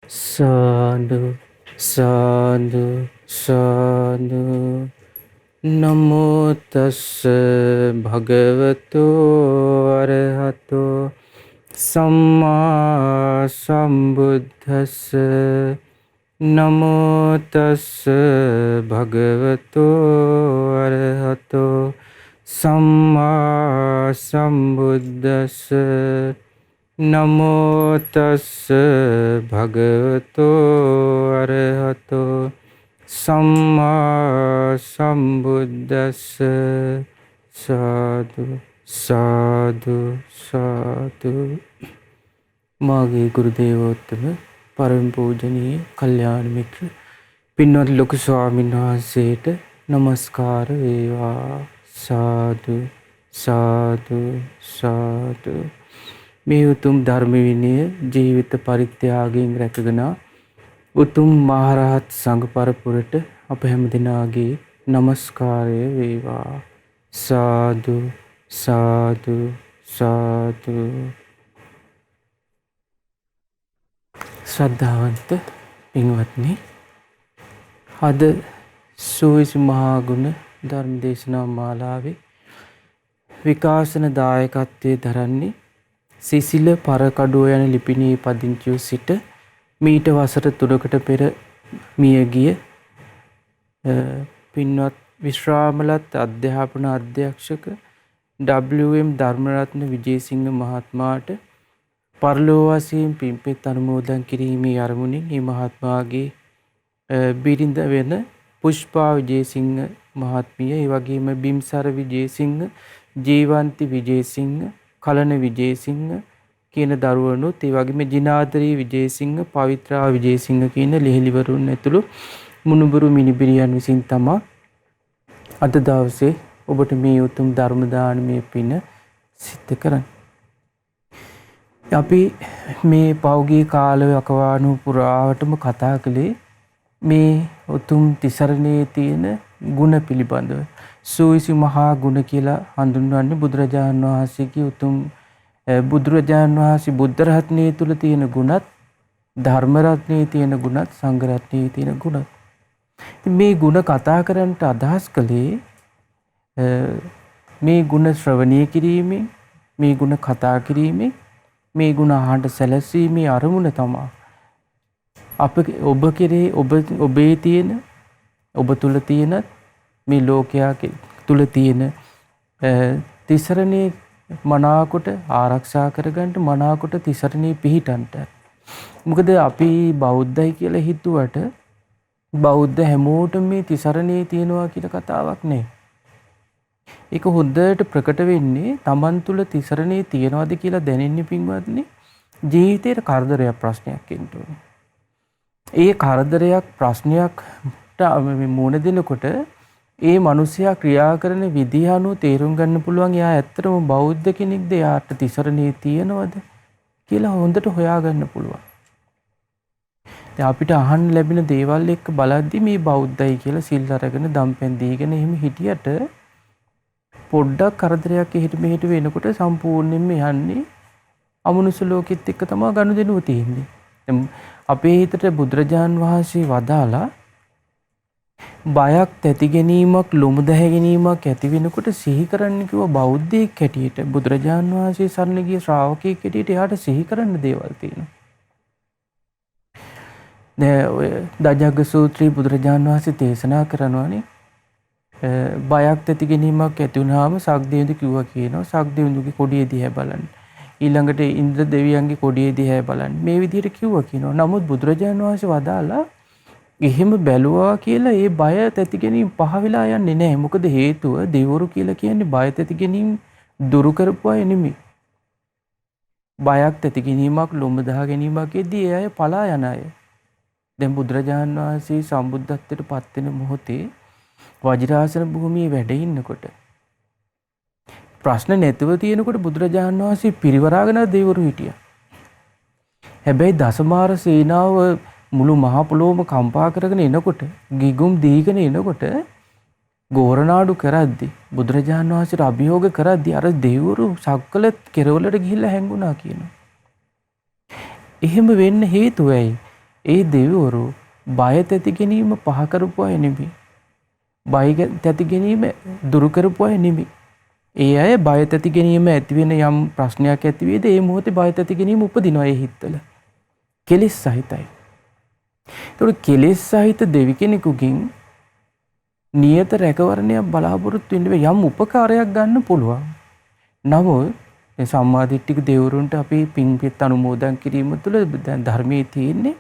සාදු සාදු සාදු නමෝ තස්ස භගවතු අරහතෝ සම්මා සම්බුද්දස්ස නමෝ තස්ස භගවතු අරහතෝ සම්මා සම්බුද්දස්ස නමෝ තස්ස භගවතෝ අරහතෝ සම්මා සම්බුද්දස්ස සාදු සාදු සාදු. මාගේ ගුරු දේවෝත්තම පරම පූජනීය කල්යාණ මිත්‍ර පින්වත් ලොකු ස්වාමීන් වහන්සේට নমස්කාර වේවා. සාදු සාදු සාදු. මේ උතුම් ධර්ම විනය ජීවිත පරිත්‍යාගයෙන් රැකගෙන උතුම් මහරහත් සංඝ පරපුරට අප හැම දිනාගේ নমස්කාරය වේවා. සාදු සාදු සාදු. ශ්‍රද්ධාවන්ත පින්වත්නි, අද සූවිසි මහා ගුණ ධර්ම දේශනා මාලාවේ විකාශන දායකත්වයේ දරන්නේ සිසිල පරකඩුව යන ලිපිණී පදිංචිව සිට මීට වසර 3කට පෙර මියගිය පින්වත් විශ්‍රාමලත් අධ්‍යාපන අධ්‍යක්ෂක WM ධර්මරත්න විජේසිංහ මහත්මයාට පරලෝවාසීන් පින්පෙත් අනුමෝදන් කිරීමේ අරමුණින් මේ මහත්මයාගේ බිරිඳ වෙන පුෂ්පා විජේසිංහ මහත්මිය, ඒ වගේම බිම්සර විජේසිංහ, ජීවන්ති විජේසිංහ, කලන විජේසිංහ කියන දරුවනුත්, ඒ වගේම ජිනාදරී විජේසිංහ, පවිත්‍රා විජේසිංහ කියන ලිහිලිවරුන් ඇතුළු මුණුබුරු මිනිබිරියන් විසින් තමයි අද දවසේ ඔබට මේ උතුම් ධර්ම දානමය පින සිද්ධ කරන්නේ. අපි මේ පෞගී කාලය අකවානු පුරාවටම කතා කළේ මේ උතුම් තිසරණයේ තියෙන ගුණ පිළිබඳව. සූවිසි මහා ගුණ කියලා හඳුන්වන්නේ බුදුරජාණන් වහන්සේගේ උතුම් බුදුරජාණන් වහන්සේ බුද්ධ රත්නයේ තුල තියෙන ගුණත්, ධර්ම රත්නයේ තියෙන ගුණත්, සංඝ රත්නයේ තියෙන ගුණත්. මේ ගුණ කතා කරන්නට අදහස් කළේ මේ ගුණ ශ්‍රවණය කිරීමෙන්, මේ ගුණ කතා කිරීමෙන්, මේ ගුණ අහන්න සැලසීමේ අරමුණ තමයි ඔබ කෙරේ ඔබේ තියෙන, ඔබ තුල තියෙන, මේ ලෝකයා තුල තියෙන තිසරණේ මනාකොට ආරක්ෂා කරගන්න, මනාකොට තිසරණේ පිහිටන්ට. මොකද අපි බෞද්ධයි කියලා හිතුවට බෞද්ධ හැමෝටම මේ තිසරණේ තියෙනවා කියලා කතාවක් නෑ. ඒක හොඳට ප්‍රකට වෙන්නේ Taman තුල තිසරණේ තියනවාද කියලා දැනෙන්නේ පින්වත්නි ජීවිතේට කරදරයක්, ප්‍රශ්නයක් එන්න ඕනේ. ඒ කරදරයක්, ප්‍රශ්නයක්ට මුහුණ දෙනකොට ඒ මිනිසයා ක්‍රියා කරන විදිහ අනුව තේරුම් ගන්න පුළුවන් එයා ඇත්තටම බෞද්ධ කෙනෙක්ද, එයාට තිසරණේ තියෙනවද කියලා හොඳට හොයාගන්න පුළුවන්. දැන් අපිට අහන්න ලැබෙන දේවල් එක්ක බලද්දි මේ බෞද්ධයි කියලා සිල් අරගෙන දම්පැන් දීගෙන එහෙම හිටියට පොඩ්ඩක් කරදරයක් එහෙට මෙහෙට වෙනකොට සම්පූර්ණයෙන්ම යන්නේ අමනුෂ්‍ය ලෝකෙත් එක්ක තමයි ගනුදෙනුව තියෙන්නේ. අපේ හිතට බුදුරජාන් වහන්සේ වදාලා බයක් තැති ගැනීමක්, ලොමු දැහැ ගැනීමක් ඇති වෙනකොට සිහි කරන්න කිව්ව බෞද්ධයෙක් හැටියට, බුදුරජාන් වහන්සේ සරණ ගිය ශ්‍රාවකයෙක් හැටියට එයාට සිහි කරන්න දේවල් තියෙනවා. දැන් ඔය දජග්ග සූත්‍රයේ බුදුරජාන් වහන්සේ දේශනා කරනවානේ බයක් තැති ගැනීමක් ඇති වුනහම සක්දේවුන්ට කිව්වා කියනවා, සක්දේවුන්ගේ කොඩිය දිහා බලන්න. ඊළඟට ඉන්ද්‍ර දෙවියන්ගේ කොඩිය දිහා බලන්න. මේ විදිහට කිව්වා කියනවා. නමුත් බුදුරජාණන් වහන්සේ වදාලා එහෙම බැලුවා කියලා ඒ බය තැති ගැනීම පහ වෙලා යන්නේ නැහැ. මොකද හේතුව දෙවිවරු කියලා කියන්නේ බය තැති ගැනීම දුරු කරපු අය නෙමෙයි. බයක් තැති ගැනීමක්, ලොම දහ ගැනීමකදී ඒ අය පලා යන අය. දැන් බුදුරජාණන් වහන්සේ සම්බුද්ධත්වයට පත් වෙන මොහොතේ වජිරාසන භූමියේ වැඩ ඉන්නකොට ප්‍රශ්න නැතුව තියෙනකොට බුදුරජාණන් වහන්සේ පිරිවරාගෙන දෙවිවරු හිටියා. හැබැයි දසමාර සේනාව මුළු මහ පොළොවම කම්පා කරගෙන එනකොට, ගිගුම් දීගෙන එනකොට ගෝරනාඩු කරද්දි බුදුරජාණන් වහන්සේට අභියෝග කරද්දි අර දෙවිවරු සක්වල කෙරවලට ගිහිල්ලා හැංගුණා කියනවා. එහෙම වෙන්න හේතුව ඇයි? ඒ දෙවිවරු බය තැති ගැනීම පහ කරපු අය නෙමෙයි. බය තැති ගැනීම දුරු කරපු අය නෙමෙයි. ඒ අය බය තැති ගැනීම ඇති වෙන යම් ප්‍රශ්නයක් ඇති වේද ඒ මොහොතේ බය තැති ගැනීම උපදිනවා ඒ හිතවල. කෙලෙස් සහිතයි. ඒතකොට කෙලෙස් සහිත දෙවි කෙනෙකුගෙන් නියත රැකවරණයක් බලාපොරොත්තු වෙන්න යම් උපකාරයක් ගන්න පුළුවන්. නමුත් මේ සම්මාදිට්ඨික දෙවරුන්ට අපි පින් පිට අනුමෝදන් කිරීම තුළ දැන් ධර්මයේ තියෙන්නේ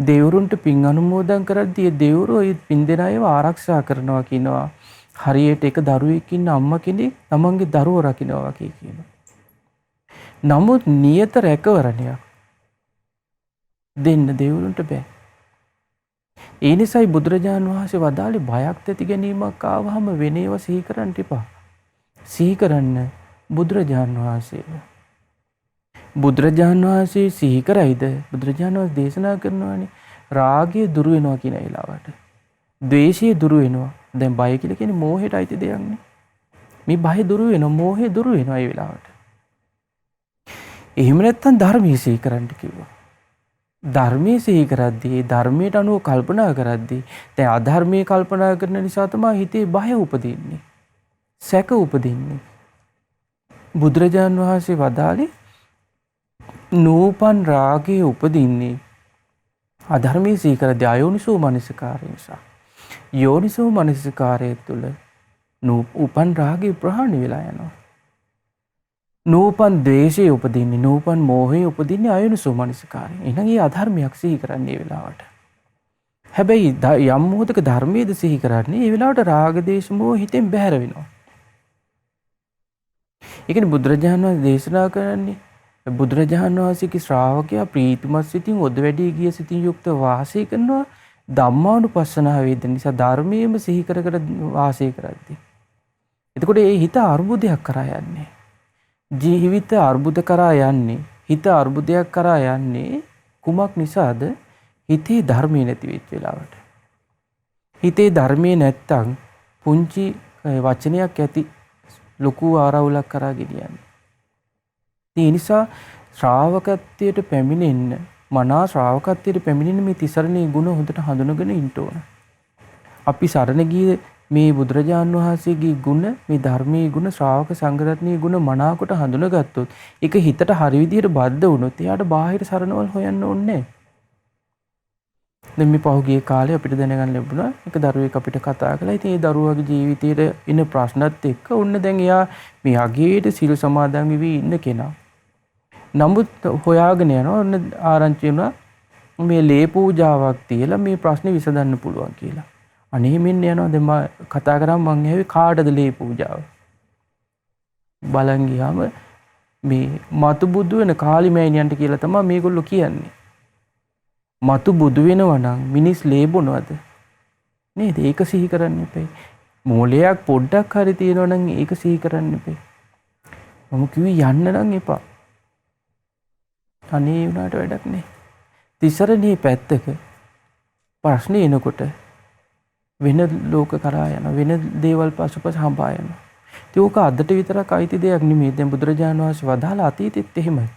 දෙවරුන්ට පින් අනුමෝදන් කරද්දී දෙවරු ඒ පින් දෙන අයව ආරක්ෂා කරනවා කියනවා. හරියට එක දරුවෙක් ඉන්න අම්මා කෙනෙක් තමන්ගේ දරුවෝ රකින්නවා වගේ කියනවා. නමුත් නියත රැකවරණයක් දෙන්න දෙවරුන්ට බෑ. ඒ නිසායි බුදුරජාණන් වහන්සේ වදාළේ බයක් තැති ගැනීමක් ආවහම වෙන ඒවා සිහි කරන්න එපා. සිහි කරන්න බුදුරජාණන් වහන්සේ. බුදුරජාණන් වහන්සේ සිහි කරයිද? බුදුරජාණන් වහන්සේ දේශනා කරනවානේ රාගය දුරු වෙනවා කියන වෙලාවට. ද්වේෂය දුරු වෙනවා. දැන් බය කියලා කියන්නේ මෝහයට අයිති දෙයක් නේ. මේ බය දුරු වෙනවා, මෝහය දුරු වෙනවා ඒ වෙලාවට. එහෙම නැත්නම් ධර්මයේ සිහි කරන්න කිව්වා. ධර්මයේ සිහි කරද්දී ධර්මයට අනුව කල්පනා කරද්දී දැන් අධර්මයේ කල්පනා කරන නිසා තමයි හිතේ බය උපදින්නේ. සැක උපදින්නේ. බුදුරජාන් වහන්සේ වදාළේ නූපන් රාගයේ උපදින්නේ අධර්මයේ සිහි කරද්දී අයෝනිසෝ මනසිකාරය නිසා. යෝනිසෝ මනසිකාරය තුළ උපන් රාගය ප්‍රහාණය වෙලා යනවා. නූපන් ද්වේෂය උපදින්නේ, නූපන් මෝහය උපදින්නේ අයෝනිසෝ මනසිකාරය. එහෙනම් ඒ අධර්මයක් සිහි කරන්නේ ඒ වෙලාවට. හැබැයි යම් මොහොතක ධර්මයේද සිහි කරන්නේ ඒ වෙලාවට රාග දේශ මොහ හිතෙන් බැහැර වෙනවා. ඒ කියන්නේ බුදුරජාණන් වහන්සේ දේශනා කරන්නේ බුදුරජාණන් වහන්සේගේ ශ්‍රාවකයා ප්‍රීතිමත් සිතින් ඔද වැඩි ගිය සිතින් යුක්ත වාසය කරනවා. ධම්මානුපස්සනාව වේද නිසා ධර්මයේම සිහි කර කර වාසය කරද්දී. එතකොට ඒ හිත අර්බුදයක් කරා යන්නේ. ජීවිත අර්බුද කරා යන්නේ. හිත අර්බුදයක් කරා යන්නේ කුමක් නිසාද? හිතේ ධර්මයේ නැති වෙච්ච වෙලාවට. හිතේ ධර්මයේ නැත්තම් පුංචි වචනයක් ඇති ලොකු ආරවුලක් කරා ගෙනියන්නේ. ඒ නිසා ශ්‍රාවකත්වයට පැමිණෙන්න මනා ශ්‍රාවකත්වයට පැමිණෙන මේ තිසරණේ ගුණ හොඳට හඳුනගෙන ඉන්න ඕන. අපි සරණ ගියේ මේ බුදුරජාණන් වහන්සේගේ ගුණ, මේ ධර්මයේ ගුණ, ශ්‍රාවක සංඝරත්නයේ ගුණ මනාකොට හඳුනගත්තොත් ඒක හිතට හරි විදිහට බද්ධ වුණොත් එයාට බාහිර සරණවල හොයන්න ඕනේ නැහැ. දැන් මේ පහුගිය කාලේ අපිට දැනගන්න ලැබුණා එක දරුවෙක් අපිට කතා කළා. ඉතින් ඒ දරුවාගේ ජීවිතයේ ඉන්න ප්‍රශ්නත් එක්ක ඔන්න දැන් එයා මේ අගේට සිල් සමාදන් වෙවි ඉන්න කෙනා. නමුත් හොයාගෙන යනවා ඔන්න ආරංචි වුණා මේ ලේ පූජාවක් තියලා මේ ප්‍රශ්නේ විසඳන්න පුළුවන් කියලා. අනේ මෙන්න යනවා දැන් මම කතා කරාම මං ඇහුවේ කාටද ලේ පූජාව? බලන් ගියාම මේ මතු බුදු වෙන කාලි මෑණියන්ට කියලා තමයි මේගොල්ලෝ කියන්නේ. මතු බුදු වෙනවා නම් මිනිස් ලේ බොනවද? නේද? ඒක සිහි කරන්න එපා. මොලයක් පොඩ්ඩක් හරි තියෙනවා නම් ඒක සිහි කරන්න එපා. මම කිව්වේ යන්න නම් එපා. අනේ උනාට වැඩක් නෑ. තිසරණේ පැත්තක ප්‍රශ්නේ එනකොට වෙන ලෝක කරා යන වෙන දේවල් පසුපස හඹා යනවා. ඒක අදට විතරක් අයිති දෙයක් නෙමෙයි. දැන් බුදුරජාණන් වහන්සේ වදාළ අතීතෙත් එහෙමයි.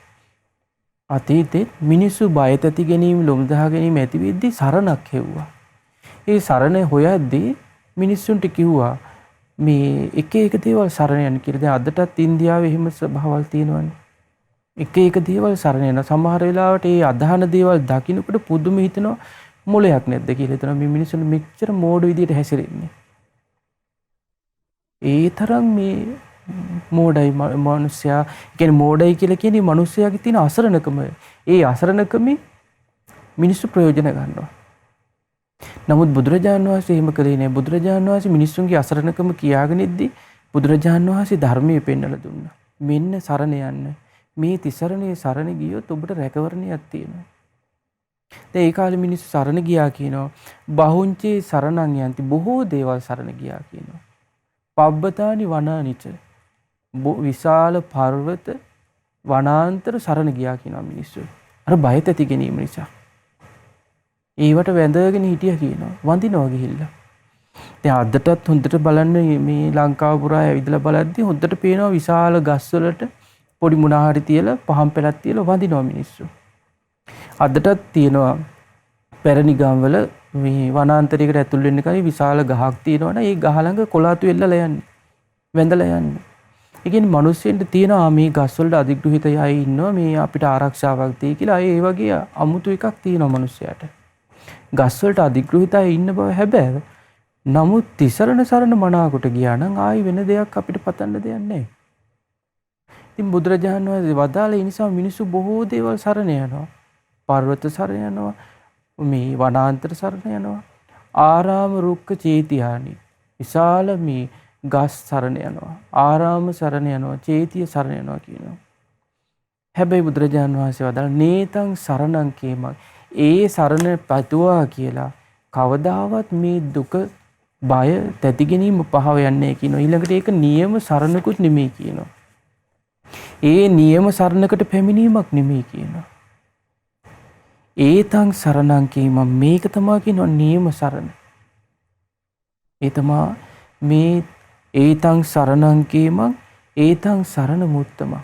අතීතෙත් මිනිස්සු බය තැති ගැනීම, ලොම්දහා ගැනීම ඇති වෙද්දී සරණක් හෙව්වා. ඒ සරණ හොයද්දී මිනිස්සුන්ට කිව්වා මේ එක එක දේවල් සරණ යන්න කියලා. දැන් අදටත් ඉන්දියාවේ එහෙම ස්වභාවල් තියෙනවානේ. එක එක දේවල් සරණ යන සමහර වෙලාවට ඒ අදහන දේවල් දකින්නකොට පුදුම හිතෙනවා මොලයක් නැද්ද කියලා හිතනවා මේ මිනිස්සුන් මෙච්චර මෝඩ විදියට හැසිරෙන්නේ. ඒ තරම් මේ මෝඩයි මිනිස්සයා. ඒ කියන්නේ මෝඩයි කියලා කියන්නේ මිනිස්සයාගේ තියෙන අසරණකම. ඒ අසරණකමේ මිනිස්සු ප්‍රයෝජන ගන්නවා. නමුත් බුදුරජාණන් වහන්සේ එහෙම කළේ නෑ. බුදුරජාණන් වහන්සේ මිනිස්සුන්ගේ අසරණකම කියාගෙන ඉද්දි බුදුරජාණන් වහන්සේ ධර්මයේ පෙන්වලා දුන්නා. මෙන්න සරණ යන්න. මේ තිසරණේ සරණ ගියොත් ඔබට රැකවරණයක් තියෙනවා. දැන් ඒ කාලේ මිනිස්සු සරණ ගියා කියනවා. බහුංචේ සරණං යන්ති. බොහෝ දේවල් සරණ ගියා කියනවා. පබ්බතානි වනානිච. විශාල පර්වත වනාන්තර සරණ ගියා කියනවා මිනිස්සු. අර බය තැති ගැනීම නිසා. ඒවට වැඳගෙන හිටියා කියනවා. වඳිනවා ගිහිල්ලා. දැන් අදටත් හොඳට බලන්න මේ ලංකාව පුරා ඇවිදලා බලද්දී හොඳට පේනවා විශාල ගස්වලට පොඩි මොනාහරි තියලා පහන් පෙලක් තියලා වඳිනවා මිනිස්සු. අදටත් තියෙනවා පැරණි ගම්වල මේ වනාන්තරයකට ඇතුල් වෙන්න කලින් විශාල ගහක් තියෙනවනේ. ඒ ගහ ළඟ කොළාතු එල්ලලා යන්නේ. වැඳලා යන්නේ. ඒ කියන්නේ මිනිස්සුන්ට තියෙනවා මේ ගස් වලට අධිග්‍රහිත අය ඉන්නවා මේ අපිට ආරක්ෂාවක් දෙයි කියලා. ඒ වගේ අමුතු එකක් තියෙනවා මිනිස්සයාට. ගස් වලට අධිග්‍රහිත අය ඉන්න බව හැබැයි. නමුත් තිසරණ සරණ මනාකොට ගියා නම් ආයි වෙන දෙයක් අපිට පතන්න දෙයක් නැහැ. ඉතින් බුදුරජාණන් වහන්සේ වදාළ ඒ නිසා මිනිස්සු බොහෝ දේවල් සරණ යනවා. පර්වත සරණ යනවා. මේ වනාන්තර සරණ යනවා. ආරාම රුක්ක චේතියානි. විශාල මේ ගස් සරණ යනවා. ආරාම සරණ යනවා. චේතිය සරණ යනවා කියනවා. හැබැයි බුදුරජාණන් වහන්සේ වදාළ නේතං සරණං කේමං. ඒ සරණ පැතුවා කියලා කවදාවත් මේ දුක බය තැති ගැනීම පහව යන්නේ කියනවා. ඊළඟට ඒක නියම සරණකුත් නෙමෙයි කියනවා. ඒ නියම සරණකට පැමිණීමක් නෙමෙයි කියනවා. ඒතං සරණං කීම මේක තමයි කියනවා නියම සරණ. ඒ තමයි මේ ඒතං සරණං කීම ඒතං සරණ මුත්තම.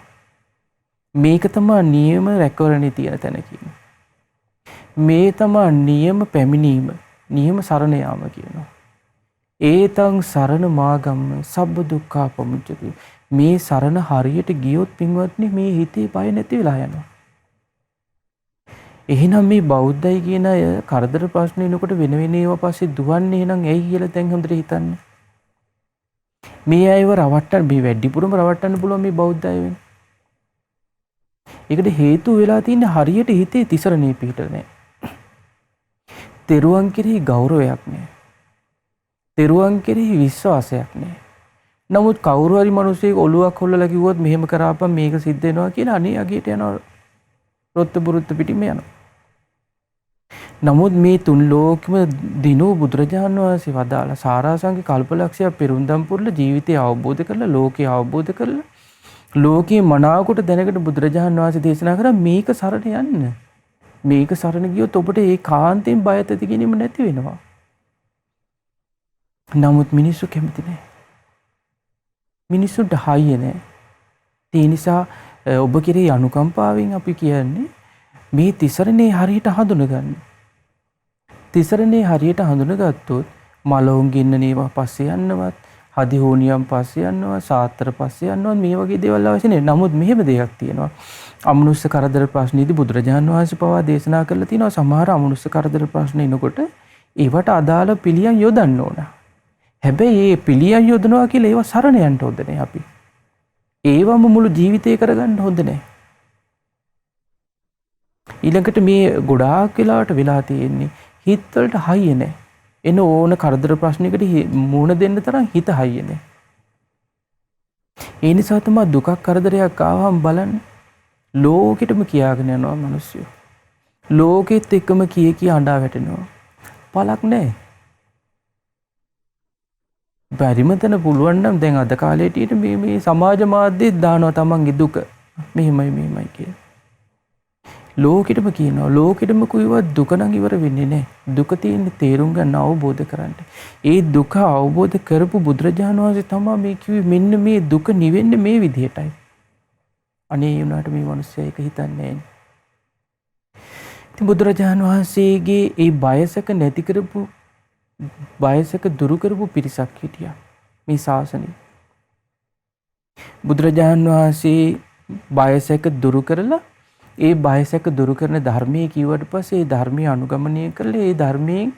මේක තමයි නියම රැකවරණේ තියෙන තැන කියනවා. මේ තමයි නියම පැමිණීම, නියම සරණ යාම කියනවා. ඒතං සරණ මාගම්ම සබ්බ දුක්ඛා පමුච්චති. මේ සරණ හරියට ගියොත් පින්වත්නි මේ හිතේ බය නැති වෙලා යනවා. එහෙනම් මේ බෞද්ධයි කියන අය කරදර ප්‍රශ්න එනකොට වෙන වෙන ඒවා පස්සේ දුවන්නේ එහෙනම් ඇයි කියලා දැන් හොඳට හිතන්න. මේ අයව රවට්ටන්න මේ වැඩිපුරම රවට්ටන්න පුළුවන් මේ බෞද්ධ අය වෙන. ඒකට හේතු වෙලා තියෙන්නේ හරියට හිතේ තිසරණේ පිහිටල නැහැ. තෙරුවන් කෙරෙහි ගෞරවයක් නැහැ. තෙරුවන් කෙරෙහි විශ්වාසයක් නැහැ. නමුත් කවුරු හරි මිනිස්සෙක් ඔළුවක් හොල්ලලා කිව්වොත් මෙහෙම කරාපම් මේක සිද්ධ වෙනවා කියලා අනේ අගියට යනවා. රොත්ත බුරුත්ත පිටිම යනවා. නමුත් මේ තුන් ලෝකෙම දිනු බුදුරජාණන් වහන්සේ වදාළ සාරාංශික කල්පලක්ෂය පෙරුම්දම් පුරලා ජීවිතය අවබෝධ කරලා ලෝකය අවබෝධ කරලා ලෝකේ මනාවකට දැනකට බුදුරජාණන් වහන්සේ දේශනා කරා මේක සරණ යන්න. මේක සරණ ගියොත් ඔබට ඒ කාන්තෙන් බය ඇති ගැනීම නැති වෙනවා. නමුත් මිනිස්සු කැමති නැහැ. මිනිස්සුන්ට හයිය නැහැ. ඒ නිසා ඔබ කෙරෙහි අනුකම්පාවෙන් අපි කියන්නේ මේ තිසරණේ හරියට හඳුනගන්න. තිසරණේ හරියට හඳුනගත්තොත් මලවුන් ගින්නනේවා පස්සේ යන්නවත්, හදි හෝනියම් පස්සේ යන්නවත්, සාත්‍තර පස්සේ යන්නවත් මේ වගේ දේවල් අවශ්‍ය නැහැ. නමුත් මෙහෙම දෙයක් තියෙනවා. අමනුෂ්‍ය කරදර ප්‍රශ්නේදී බුදුරජාණන් වහන්සේ පවා දේශනා කරලා තියෙනවා සමහර අමනුෂ්‍ය කරදර ප්‍රශ්න එනකොට ඒවට අදාළ පිළියම් යොදන්න ඕන. හැබැයි මේ පිළියම් යොදනවා කියලා ඒවා සරණ යන්න හොඳ නැහැ අපි. ඒවම මුළු ජීවිතේ කරගන්න හොඳ නැහැ. ඊළඟට මේ ගොඩාක් වෙලාවට වෙලා තියෙන්නේ හිත වලට හයිය නැහැ. එන ඕන කරදර ප්‍රශ්නයකට මුහුණ දෙන්න තරම් හිත හයිය නැහැ. ඒ නිසා තමයි දුකක් කරදරයක් ආවම බලන්න ලෝකෙටම කියාගෙන යනවා මිනිස්සු. ලෝකෙත් එක්කම කී අඬා වැටෙනවා. පළක් නැහැ. බැරිම තැන පුළුවන් නම් දැන් අද කාලේට මේ සමාජ මාධ්‍යෙත් දානවා තමන්ගේ දුක. මෙහෙමයි කියලා. ලෝකෙටම කියනවා ලෝකෙටම කිව්වත් දුක නම් ඉවර වෙන්නේ නැහැ. දුක තියෙන්නේ තේරුම් ගන්න අවබෝධ කරගන්න. ඒ දුක අවබෝධ කරපු බුදුරජාණන් වහන්සේ තමයි මේ කිව්වේ මෙන්න මේ දුක නිවෙන්නේ මේ විදිහටයි. අනේ උනාට මේ මිනිස්සයා ඒක හිතන්නේ නැහැ. ඉතින් බුදුරජාණන් වහන්සේගේ ඒ බයසක නැති කරපු බයසක දුරු කරපු පිරිසක් හිටියා මේ ශාසනය. බුදුරජාණන් වහන්සේ බයසක දුරු කරලා ඒ බයසක දුරු කරන ධර්මයේ කිව්වට පස්සේ ඒ ධර්මයේ අනුගමනය කරලා ඒ ධර්මයෙන්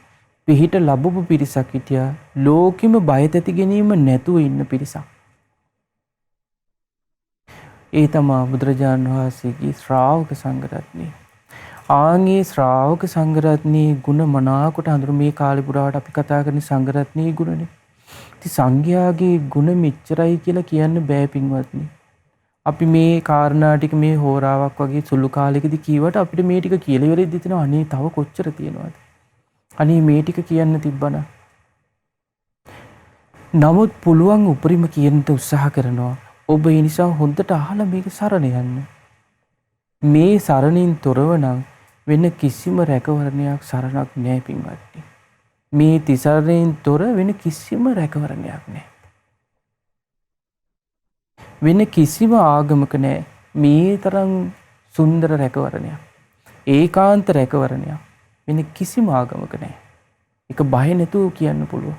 පිහිට ලැබපු පිරිසක් හිටියා. ලෝකෙම බය තැති ගැනීම නැතුව ඉන්න පිරිසක්. ඒ තමයි බුදුරජාණන් වහන්සේගේ ශ්‍රාවක සංඝරත්නය. ආන්ගේ ශ්‍රාවක සංඝරත්නයේ ගුණ මනාකොට හඳුරු මේ කාලේ පුරාවට අපි කතා කරන සංඝරත්නයේ ගුණනේ. ඉතින් සංඝයාගේ ගුණ මෙච්චරයි කියලා කියන්න බෑ පින්වත්නි. අපි මේ කාරණා ටික මේ හෝරාවක් වගේ සුළු කාලෙකදී කීවට අපිට මේ ටික කියලා ඉවරෙද්දි තියෙනවා අනේ තව කොච්චර තියෙනවද? අනේ මේ ටික කියන්න තිබ්බනම්. නමුත් පුළුවන් උපරිම කියන්න උත්සාහ කරනවා. ඔබ ඒ නිසා හොඳට අහලා මේක සරණ යන්න. මේ සරණින් තොරව නම් වෙන කිසිම රැකවරණයක් සරණක් නැහැ පින්වත්නි. මේ තිසරණෙන් තොර වෙන කිසිම රැකවරණයක් නැහැ. වෙන කිසිම ආගමක නැහැ මේ තරම් සුන්දර රැකවරණයක්. ඒකාන්ත රැකවරණයක්. වෙන කිසිම ආගමක නැහැ. ඒක බය නැතුව කියන්න පුළුවන්.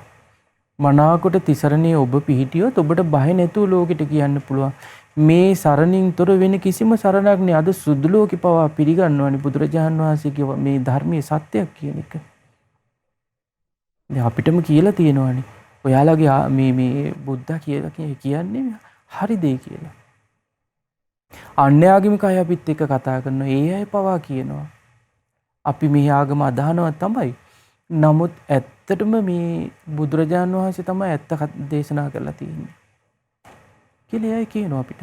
මනාකොට තිසරණේ ඔබ පිහිටියොත් ඔබට බය නැතුව ලෝකෙට කියන්න පුළුවන්. මේ සරණින් තොර වෙන කිසිම සරණක් නෑ. අද සුදු ලෝකේ පවා පිළිගන්නවනේ බුදුරජාණන් වහන්සේගේ මේ ධර්මයේ සත්‍යයක් කියන එක. දැන් අපිටම කියලා තියෙනවානේ. ඔයාලගේ මේ බුද්ධ කියලා කියන්නේ හරි දෙය කියලා. අන්‍ය ආගමික අය අපිත් එක්ක කතා කරනවා. ඒ අය පවා කියනවා. අපි මේ ආගම අදහනවා තමයි. නමුත් ඇත්තටම මේ බුදුරජාණන් වහන්සේ තමයි ඇත්ත දේශනා කරලා තියෙන්නේ. කියලා අය කියනවා අපිට.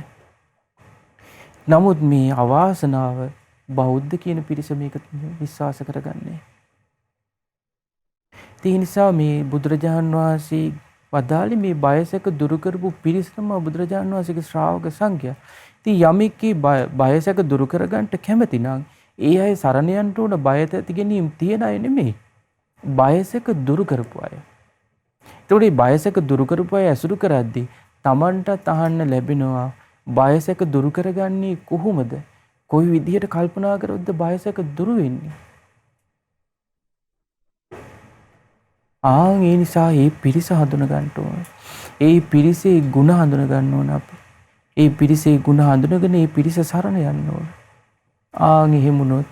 නමුත් මේ අවාසනාව බෞද්ධ කියන පිරිස මේක විශ්වාස කරගන්නේ. ඒ නිසා මේ බුදුරජාණන් වහන්සේ වදාළේ මේ බයසක දුරු කරපු පිරිස තමයි බුදුරජාණන් වහන්සේගේ ශ්‍රාවක සංඝයා. ඉතින් යමෙක්ගේ බයසක දුරු කරගන්න කැමති නම් ඒ අය සරණ යන්න උන බයත ඇති ගැනීම තියන අය නෙමෙයි. බයසක දුරු කරපු අය. ඒතකොට මේ බයසක දුරු කරපු අය ඇසුරු කරද්දී Tamanටත් අහන්න ලැබෙනවා බයසක දුරු කරගන්නේ කොහොමද? කොයි විදිහට කල්පනා කරොත්ද බයසක දුරු වෙන්නේ? ඒ නිසා මේ පිරිස හඳුන ගන්න ඕන. ඒ පිරිසේ ಗುಣ හඳුන ගන්න ඕන අපි. ඒ පිරිසේ ಗುಣ හඳුනගෙන මේ පිරිස සරණ යන්න ඕන. එහෙමුනොත්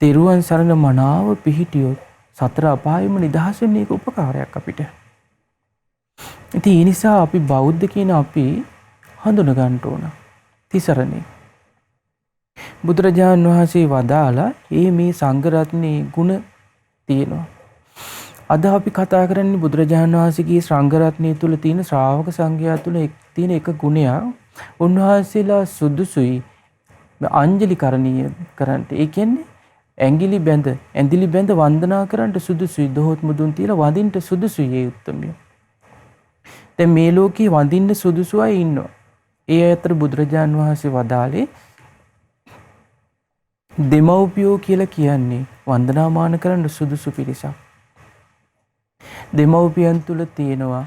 තෙරුවන් සරණ මනාව පිහිටියොත් සතර අපායෙම නිදහස් වෙන්න එක උපකාරයක් අපිට. ඉතින් ඒ නිසා අපි බෞද්ධ කියන අපි හඳුන ගන්න ඕන. තිසරණේ. බුදුරජාණන් වහන්සේ වදාලා මේ සංඝ රත්නේ ගුණ තියෙනවා. අද අපි කතා කරන්නේ බුදුරජාණන් වහන්සේගේ සංඝ රත්නය තුල තියෙන ශ්‍රාවක සංඝයා තුල තියෙන එක ගුණයක්. උන්වහන්සේලා සුදුසුයි අංජලි කරණීය කරන්ට. ඒ කියන්නේ ඇඳිලි බැඳ වන්දනා කරන්නට සුදුසුයි. දොහොත් මුදුන් තියලා වඳින්න සුදුසුයි ඒ උත්තමය. දැන් මේ ලෝකේ වඳින්න සුදුසු අය ඉන්නවා. ඒ අතර බුදුරජාන් වහන්සේ වදාළේ දෙමව්පියෝ කියලා කියන්නේ වන්දනාමාන කරන්න සුදුසු පිරිසක්. දෙමව්පියන් තුල තියෙනවා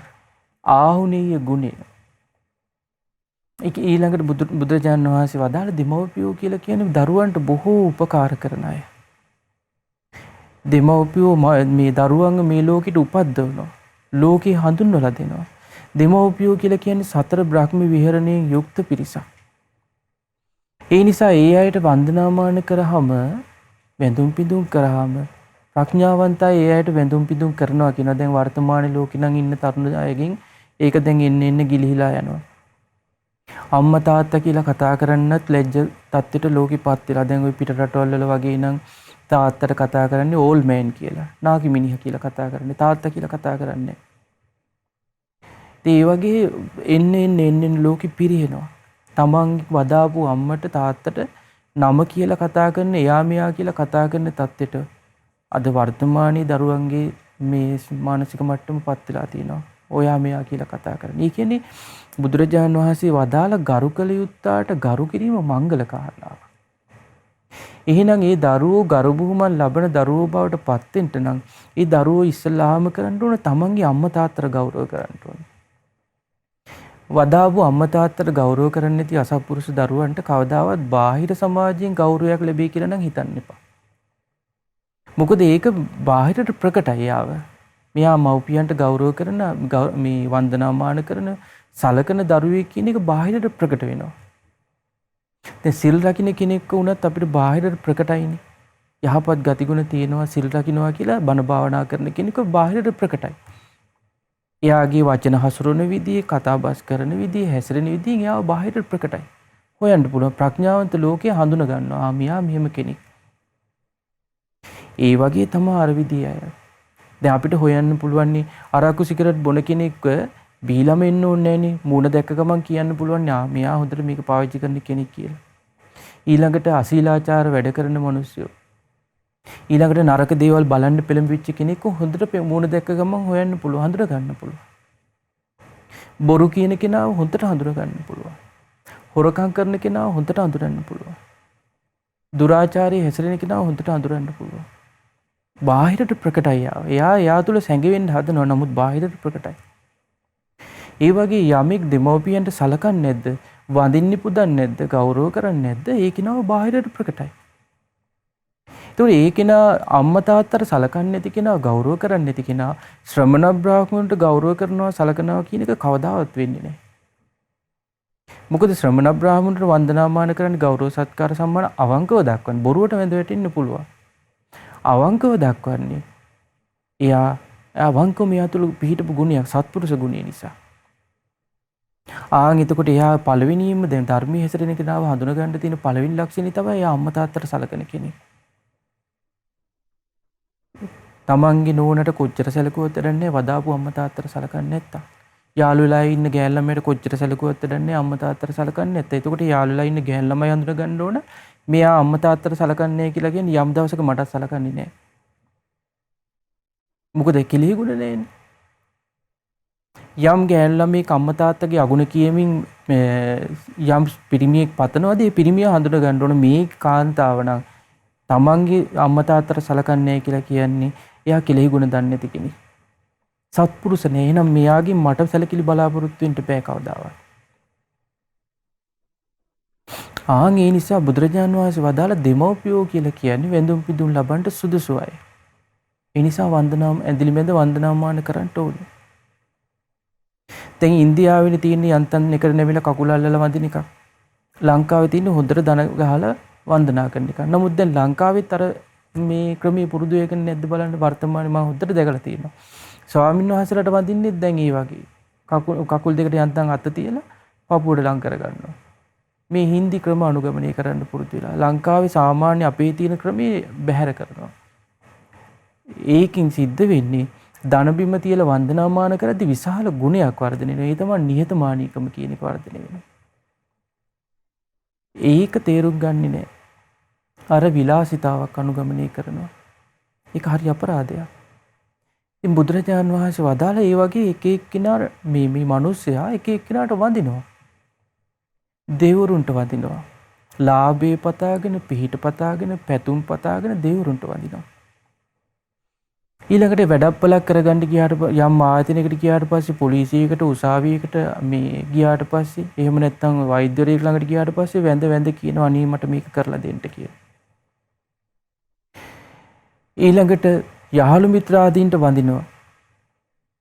ආහුනීය ගුණය. ඒක ඊළඟට බුදුරජාණන් වහන්සේ වදාළ දෙමව්පියෝ කියලා කියන්නේ දරුවන්ට බොහෝ උපකාර කරන අය. දෙමව්පියෝ මේ දරුවන්ව මේ ලෝකෙට උපද්දවනවා. ලෝකේ හඳුන්වලා දෙනවා. දෙමව්පියෝ කියලා කියන්නේ සතර බ්‍රහ්ම විහරණයෙන් යුක්ත පිරිසක්. ඒ නිසා ඒ අයට වන්දනාමාන කරාම වැඳුම් පිදුම් කරාම ප්‍රඥාවන්තය ඒ අයට වැඳුම් පිදුම් කරනවා කියන දැන් වර්තමාන ලෝකේ නම් ඉන්න තරුණ අයගෙන් ඒක දැන් එන්න ගිලිහිලා යනවා. අම්මා තාත්තා කියලා කතා කරන්නත් ලැජ්ජ තත්ත්වයට ලෝකෙපත් වෙලා දැන් ওই පිට රටවල් වල වගේ නම් තාත්තට කතා කරන්නේ ඕල් මෑන් කියලා. නාකි මිනිහා කියලා කතා කරන්නේ තාත්තා කියලා කතා කරන්නේ. ඒ වගේ එන්න ලෝකෙ පිරිහෙනවා. තමන් වදාපු අම්මට තාත්තට නම කියලා කතා කරන එයා මෙයා කියලා කතා කරන තත්ත්වයට අද වර්තමානයේ දරුවන්ගේ මේ මානසික මට්ටමපත් වෙලා තියෙනවා. ඔයා මෙයා කියලා කතා කරන. ඒ කියන්නේ බුදුරජාණන් වහන්සේ වදාළ ගරු කළ යුත්තාට ගරු කිරීම මංගල කාරණාවක්. එහෙනම් ඒ දරුවෝ ගරු බුහුමන් ලබන දරුවෝ බවට පත් වෙන්න නම් ඒ දරුවෝ ඉස්සල්ලාම කරන්න ඕන තමන්ගේ අම්මා තාත්තට ගෞරව කරන්න ඕන. වදාපු අම්මා තාත්තට ගෞරව කරන්නේ නැති අසත්පුරුෂ දරුවන්ට කවදාවත් බාහිර සමාජයෙන් ගෞරවයක් ලැබෙයි කියලා නම් හිතන්න එපා. මොකද ඒක බාහිරට ප්‍රකටයි යාව. මෙයා මව්පියන්ට ගෞරව කරන මේ වන්දනාමාන කරන සලකන දරුවෙක් කියන එක බාහිරට ප්‍රකට වෙනවා. දැන් සිල් රකින්න කෙනෙක් වුණත් අපිට බාහිරට ප්‍රකටයිනේ. යහපත් ගතිගුණ තියෙනවා සිල් රකින්නවා කියලා බණ භාවනා කරන කෙනෙක් බාහිරට ප්‍රකටයි. එයාගේ වචන හසුරවන විදිය, කතා බස් කරන විදිය, හැසිරෙන විදියෙන් එයාව බාහිරට ප්‍රකටයි. හොයන්න පුළුවන් ප්‍රඥාවන්ත ලෝකයේ හඳුන ගන්නවා. මෙයා මෙහෙම කෙනෙක්. ඒ වගේ තමයි අර විදිය අය. දැන් අපිට හොයන්න පුළුවන් අරක්කු සිගරට් බොන කෙනෙක්ව බීලම එන්න ඕනේ නැහනේ. මූණ දැක්ක ගමන් කියන්න පුළුවන් මෙයා හොඳට මේක පාවිච්චි කරන කෙනෙක් කියලා. ඊළඟට අශීලාචාර වැඩ කරන මිනිස්සු. ඊළඟට නරක දේවල් බලන්න පෙළඹිච්ච කෙනෙක් හොඳට මූණ දැක්ක ගමන් හොයන්න පුළුවන්, හඳුනා ගන්න පුළුවන්. බොරු කියන කෙනාව හොඳට හඳුනා ගන්න පුළුවන්. හොරකම් කරන කෙනාව හොඳට හඳුනන්න පුළුවන්. දුරාචාරයේ හැසිරෙන කෙනාව හොඳට හඳුනන්න පුළුවන්. බාහිරට ප්‍රකටයි යාව. එයා තුල සැඟවෙන්න හදනවා. නමුත් බාහිරට ප්‍රකටයි. ඒ වගේ යමෙක් දෙමව්පියන්ට සලකන්නේ නැද්ද? වඳින්න පුදන්නේ නැද්ද? ගෞරව කරන්නේ නැද්ද? ඒ කෙනාව බාහිරට ප්‍රකටයි. ඒතකොට ඒ කෙනා අම්මා තාත්තට සලකන්නේ නැති කෙනා ගෞරව කරන්නේ නැති කෙනා ශ්‍රමණ බ්‍රාහ්මණයට ගෞරව කරනවා සලකනවා කියන එක කවදාවත් වෙන්නේ නැහැ. මොකද ශ්‍රමණ බ්‍රාහ්මණයට වන්දනාමාන කරන්නේ ගෞරව සත්කාර සම්මාන අවංකව දක්වන්නේ. බොරුවට වැඳ වැටෙන්න පුළුවන්. අවංකව දක්වන්නේ එයා අවංකව මෙයා තුළ පිහිටපු ගුණයක් සත්පුරුෂ ගුණය නිසා. එතකොට එයා පළවෙනියෙන්ම දැන් ධර්මයේ හැසිරෙන කෙනාව හඳුනා ගන්න තියෙන පළවෙනි ලක්ෂණය තමයි එයා අම්මා තාත්තට සලකන කෙනෙක්. තමන්ගේ නෝනට කොච්චර සැලකුවත් වැඩන්නේ වදාපු අම්මා තාත්තට සලකන්නේ නැත්තම්. යාළු වෙලා ඉන්න ගෑන් ළමයට කොච්චර සැලකුවත් වැඩන්නේ අම්මා තාත්තට සලකන්නේ නැත්තම්. එතකොට යාළු වෙලා ඉන්න ගෑන් ළමයි හඳුනා ගන්න ඕන මෙයා අම්මා තාත්තට සලකන්නේ නැහැ කියලා කියන්නේ යම් දවසක මටත් සලකන්නේ නැහැ. මොකද කෙලෙහි ගුණ නැහැනේ. යම් ගෑන් ළමෙක් අම්මා තාත්තගේ අගුණ කියමින් යම් පිරිමියෙක් පතනවාද ඒ පිරිමිය හඳුනා ගන්න ඕන මේ කාන්තාව නම් තමන්ගේ අම්මා තාත්තට සලකන්නේ නැහැ කියලා කියන්නේ එයා කෙලෙහි ගුණ දන්නේ නැති කෙනෙක්. සත්පුරුෂ නේ. එහෙනම් මෙයාගෙන් මට සැලකිලි බලාපොරොත්තු වෙන්න බෑ කවදාවත්. ඒ නිසා බුදුරජාණන් වහන්සේ වදාළ දෙමව්පියෝ කියලා කියන්නේ වැඳුම් පිදුම් ලබන්න සුදුසු අය. ඒ නිසා වන්දනාම ඇඳිලි මැද වන්දනාමාන කරන්න ඕනේ. දැන් ඉන්දියාවේ තියෙන යන්තම් එකට නැවිලා කකුල අල්ලලා වඳින එක. ලංකාවේ තියෙන හොඳට දන ගහලා වන්දනා කරන එක. නමුත් දැන් ලංකාවෙත් අර මේ ක්‍රමයේ පුරුදු වෙකන්නේ නැද්ද බලන්න වර්තමානයේ මම හොඳට දැකලා තියෙනවා. ස්වාමීන් වහන්සේලාට වඳින්නේ දැන් ඒ වගේ. කකුල් දෙකට යන්තම් අත තියලා පපුවට ලං කර ගන්නවා. මේ හින්දි ක්‍රම අනුගමනය කරන්න පුරුදු වෙලා. ලංකාවේ සාමාන්‍ය අපේ තියෙන ක්‍රමයේ බැහැර කරනවා. ඒකින් සිද්ධ වෙන්නේ ධන බිම තියලා වන්දනාමාන කරද්දී විශාල ගුණයක් වර්ධනය වෙනවා. ඒ තමයි නිහතමානීකම කියන එක වර්ධනය වෙනවා. ඒක තේරුම් ගන්නේ නැහැ. අර විලාසිතාවක් අනුගමනය කරනවා. ඒක හරි අපරාධයක්. ඉතින් බුදුරජාණන් වහන්සේ වදාළ ඒ වගේ එක එක්කිනා මේ මිනිස්සයා එක එක්කිනාට වඳිනවා. දෙවරුන්ට වඳිනවා. ලාභේ පතාගෙන පිහිට පතාගෙන පැතුම් පතාගෙන දෙවරුන්ට වඳිනවා. ඊළඟට වැඩපලක් කරගන්න ගියාට යම් ආයතනයකට ගියාට පස්සේ පොලිසියකට උසාවියකට මේ ගියාට පස්සේ එහෙම නැත්නම් වෛද්‍යවරයෙක් ළඟට ගියාට පස්සේ වැඳ කියනවා අනේ මට මේක කරලා දෙන්න කියලා. ඊළඟට යහළු මිත්‍රාදීන්ට වඳිනවා.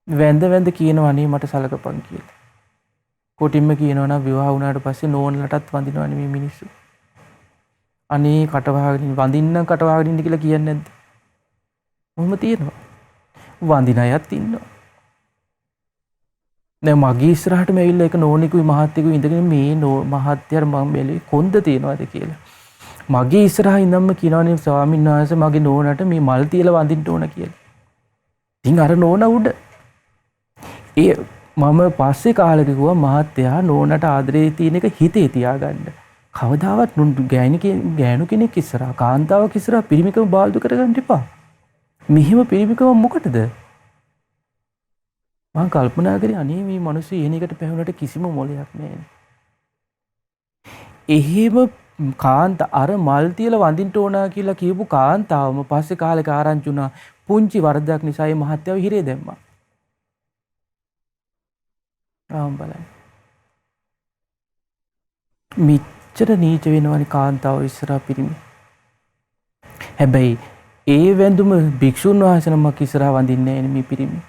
වැඳ කියනවා අනේ මට සලකපන් කියලා. කොටින්ම කියනවා නම් විවාහ වුණාට පස්සේ නෝන්ලටත් වඳිනවා මේ මිනිස්සු. අනේ කටවහගෙන වඳින්න කටවහගෙන ඉන්න කියලා කියන්නේ නැද්ද? මොහොම තියෙනවා. වඳින අයත් ඉන්නවා. දැන් මගේ ඉස්සරහටම ඇවිල්ලා එක නෝනිකුයි මහත්තයෙකුයි ඉඳගෙන මේ මහත්තයාට මම මෙලේ කොන්ද තියනවාද කියලා. මගේ ඉස්සරහා ඉඳන්ම කියනවානේ ස්වාමීන් වහන්සේ මගේ නෝනට මේ මල් තියලා වඳින්න ඕන කියලා. ඉතින් අර නෝන උඩ මම පස්සේ කාලෙක කිව්වා මහත්තයා නෝනට ආදරේ තියෙන එක හිතේ තියාගන්න. කවදාවත් ගෑනු කෙනෙක් ඉස්සරහා කාන්තාවක් ඉස්සරහා පිරිමිකම බාල්දු කරගන්න එපා. මෙහෙම පිරිමිකම මොකටද? මම කල්පනා කරේ අනේ මේ මිනිස්සු එනකට පැහැුණට කිසිම මොලයක් නැහැ. එහෙම කාන්ත අර මල් තියලා වඳින්න ඕනා කියලා කියපු කාන්තාවම පස්සේ කාලෙක ආරංචි වුණා පුංචි වරදක් නිසා ඒ මහත්තයාව හිරේ දැම්මා. බලන්න. මෙච්චර නීච වෙනවනේ කාන්තාව ඉස්සරහා පිරිමි. හැබැයි ඒ වැඳුම භික්ෂුන් වහන්සේ නමක් ඉස්සරහා වඳින්නේ නැහැ මේ පිරිමි.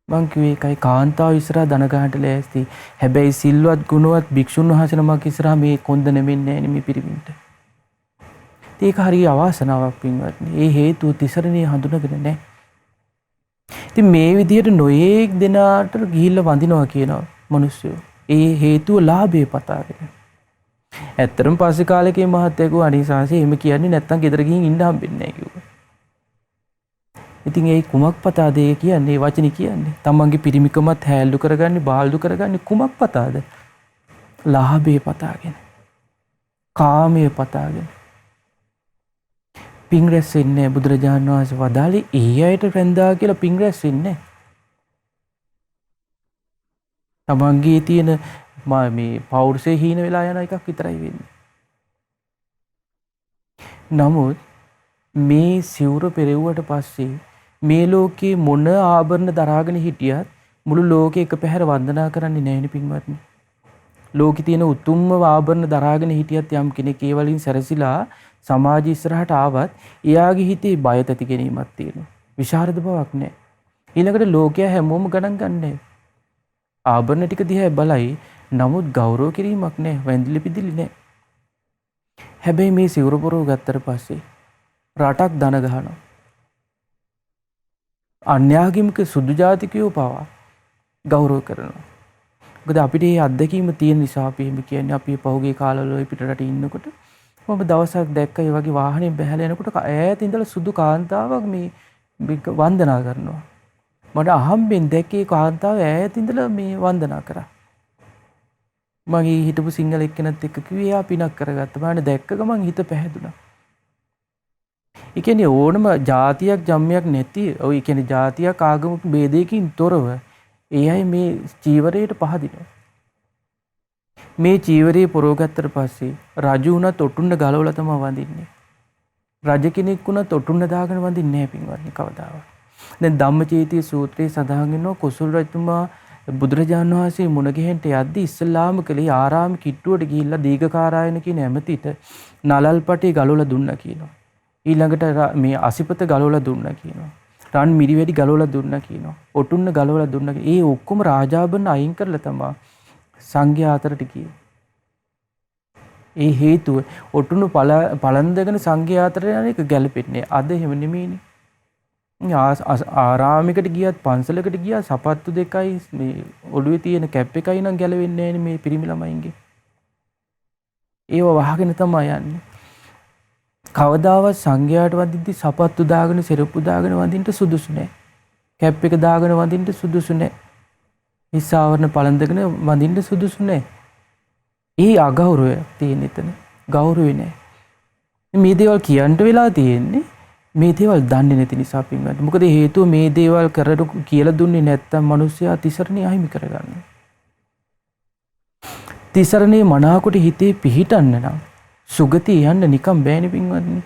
මං කිව්වේ ඒකයි කාන්තාව ඉස්සරහා දන ගන්නට ලෑස්ති. හැබැයි සිල්වත් ගුණවත් භික්ෂුන් වහන්සේ නමක් ඉස්සරහා මේ කොන්ද නෙමෙන්නේ නැහැ මේ පිරිමින්ට. ඒක හරිය අවාසනාවක් පින්වත්නි. ඒ හේතුව තිසරණේ හඳුනගෙන නැහැ. ඉතින් මේ විදිහට නොයේක් දෙනාට ගිහිල්ලා වඳිනවා කියනවා මිනිස්සු. ඒ හේතුව ලාභේ පතාගෙන. ඇත්තටම පස්සේ කාලෙකේ මහත්තයෙකු අනිසාසේ එහෙම කියන්නේ නැත්තම් ගෙදර ගිහින් ඉන්න හම්බෙන්නේ නැහැ කිව්වා. ඉතින් ඒ කුමක් පතාද ඒ කියන්නේ වචනේ කියන්නේ. තමන්ගේ පිරිමිකමත් හැල්ලු කරගන්නේ බාල්දු කරගන්නේ කුමක් පතාද? ලාභේ පතාගෙන. කාමයේ පතාගෙන. පිං රැස් වෙන්නේ බුදුරජාණන් වහන්සේ වදාළේ ඒ අයට රැඳා කියලා පිං රැස් වෙන්නේ. තමන්ගේ තියෙන මේ පෞරුෂේ හීන වෙලා යන එකක් විතරයි වෙන්නේ. නමුත් මේ සිවුර පෙරෙව්වට පස්සේ මේ ලෝකේ මොන ආභරණ දරාගෙන හිටියත් මුළු ලෝකේ එක පැහැර වන්දනා කරන්නේ නැහෙනි පින්වත්නි. ලෝකේ තියෙන උතුම්ම ආභරණ දරාගෙන හිටියත් යම් කෙනෙක් ඒ වලින් සැරසිලා සමාජ ඉස්සරහට ආවත් එයාගේ හිතේ බය තැති ගැනීමක් තියෙනවා. විශාරද බවක් නැහැ. ඊළඟට ලෝකයා හැමෝම ගණන් ගන්නෑ. ආභරණ ටික දිහා බලයි. නමුත් ගෞරව කිරීමක් නැහැ. වැඳිලි පිදිලි නැහැ. හැබැයි මේ සිවුරු පොරව ගත්තට පස්සේ රටක් දන ගහනවා. අන්‍යාගමික සුදු ජාතිකයෝ පවා ගෞරව කරනවා. මොකද අපිට මේ අත්දැකීම තියෙන නිසා අපි එහෙම කියන්නේ. අපි පහුගිය කාලවල පිටරට ඉන්නකොට මම දවසක් දැක්ක ඒ වගේ වාහනේ බැහැලා යනකොට ඈත ඉඳලා සුදු කාන්තාවක් මේ වන්දනා කරනවා. මට අහම්බෙන් දැක්කේ කාන්තාව ඈත ඉඳලා මේ වන්දනා කරා. මගේ හිටපු සිංහල එක්කෙනත් එක්ක කිව්වේ එයා පිනක් කරගත්තා. මම දැක්ක ගමන් හිත පැහැදුනා. ඒ කියන්නේ ඕනම જાතියක් ජම්මයක් නැති, ඔය කියන්නේ જાතියක් ආගමක ભેදයකින් තොරව ඒ අය මේ චීවරයට පහදිනවා. මේ චීවරේ පොරවගත්තට පස්සේ රජු වුණත් ඔටුන්න ගලවලා තමයි වඳින්නේ. රජ කෙනෙක් වුණත් ඔටුන්න දාගෙන වඳින්නේ නැහැ පින්වත්නි කවදාවත්. දැන් ධම්මචේතිය සූත්‍රයේ සඳහන් වෙනවා කුසල රජතුමා බුදුරජාණන් වහන්සේ මුණ ගැහෙන්න යද්දි ඉස්සල්ලාම කලේ ආරාම කිට්ටුවට ගිහිල්ලා දීඝකාරායන කියන ඇමතිට නලල්පටේ ගලවලා දුන්නා කියනවා. ඊළඟට මේ අසිපත ගලවලා දුන්නා කියනවා. රන් මිරිවැඩි ගලවලා දුන්නා කියනවා. ඔටුන්න ගලවලා දුන්නා. ඒ ඔක්කොම රාජාභරණ අයින් කරලා තමයි සංඝයා අතරට ගියේ. ඒ හේතුව ඔටුන්න පළඳගෙන සංඝයා අතර යන එක ගැලපෙන්නේ. අද එහෙම නෙමෙයිනේ. ආරාමයකට ගියත් පන්සලකට ගියා සපත්තු දෙකයි මේ ඔළුවේ තියෙන කැප් එකයි නම් ගැලවෙන්නේ නැහැ මේ පිරිමි ළමයින්ගේ. ඒව වහගෙන තමයි යන්නේ. කවදාවත් සංඝයාට වදිද්දි සපත්තු දාගෙන සෙරප්පු දාගෙන වදින්න සුදුසු නැහැ. කැප් එක දාගෙන වදින්න සුදුසු නැහැ. හිස් ආවරණ පළඳගෙන වදින්න සුදුසු නැහැ. ඒ අගෞරවය තියෙන එතන. ගෞරවේ නැහැ. මේ දේවල් කියන්න වෙලා තියෙන්නේ මේ දේවල් දන්නේ නැති නිසා පින්වත්නි. මොකද හේතුව මේ දේවල් කරලා කියලා දුන්නේ නැත්තම් මිනිස්සයා තිසරණේ අහිමි කරගන්නවා. තිසරණේ මනාකොට හිතේ පිහිටන්න නම් සුගතිය යන්න නිකම් බෑනේ පින්වත්නි.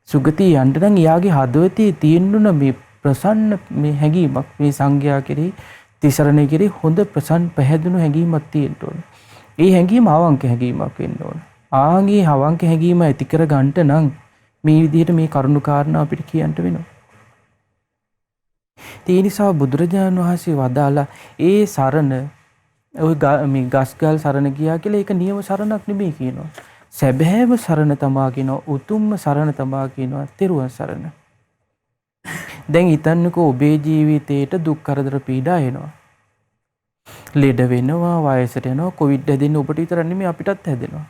සුගතිය යන්න නම් එයාගේ හදවතේ තියෙන්න මේ ප්‍රසන්න මේ හැඟීමක් මේ සංඝයා කෙරෙහි තිසරණේ කෙරෙහි හොඳ ප්‍රසන්න පැහැදුණු හැඟීමක් තියෙන්න ඕනේ. ඒ හැඟීම අවංක හැඟීමක් වෙන්න ඕනේ. ආන්ගේ අවංක හැඟීම ඇති කර ගන්නට නම් මේ විදිහට මේ කරුණු කාරණා අපිට කියන්න වෙනවා. ඒ නිසා බුදුරජාණන් වහන්සේ වදාලා ඒ සරණ ඔය මේ ගස්ගල් සරණ ගියා කියලා ඒක නියම සරණක් නෙමෙයි කියනවා. සැබෑම සරණ තමා කියනවා. උතුම්ම සරණ තමා කියනවා. තෙරුවන් සරණ. දැන් හිතන්නකෝ ඔබේ ජීවිතේට දුක් කරදර පීඩා එනවා. ලෙඩ වෙනවා, වයසට යනවා, කොවිඩ් හැදෙන්නේ ඔබට විතර නෙමෙයි අපිටත් හැදෙනවා.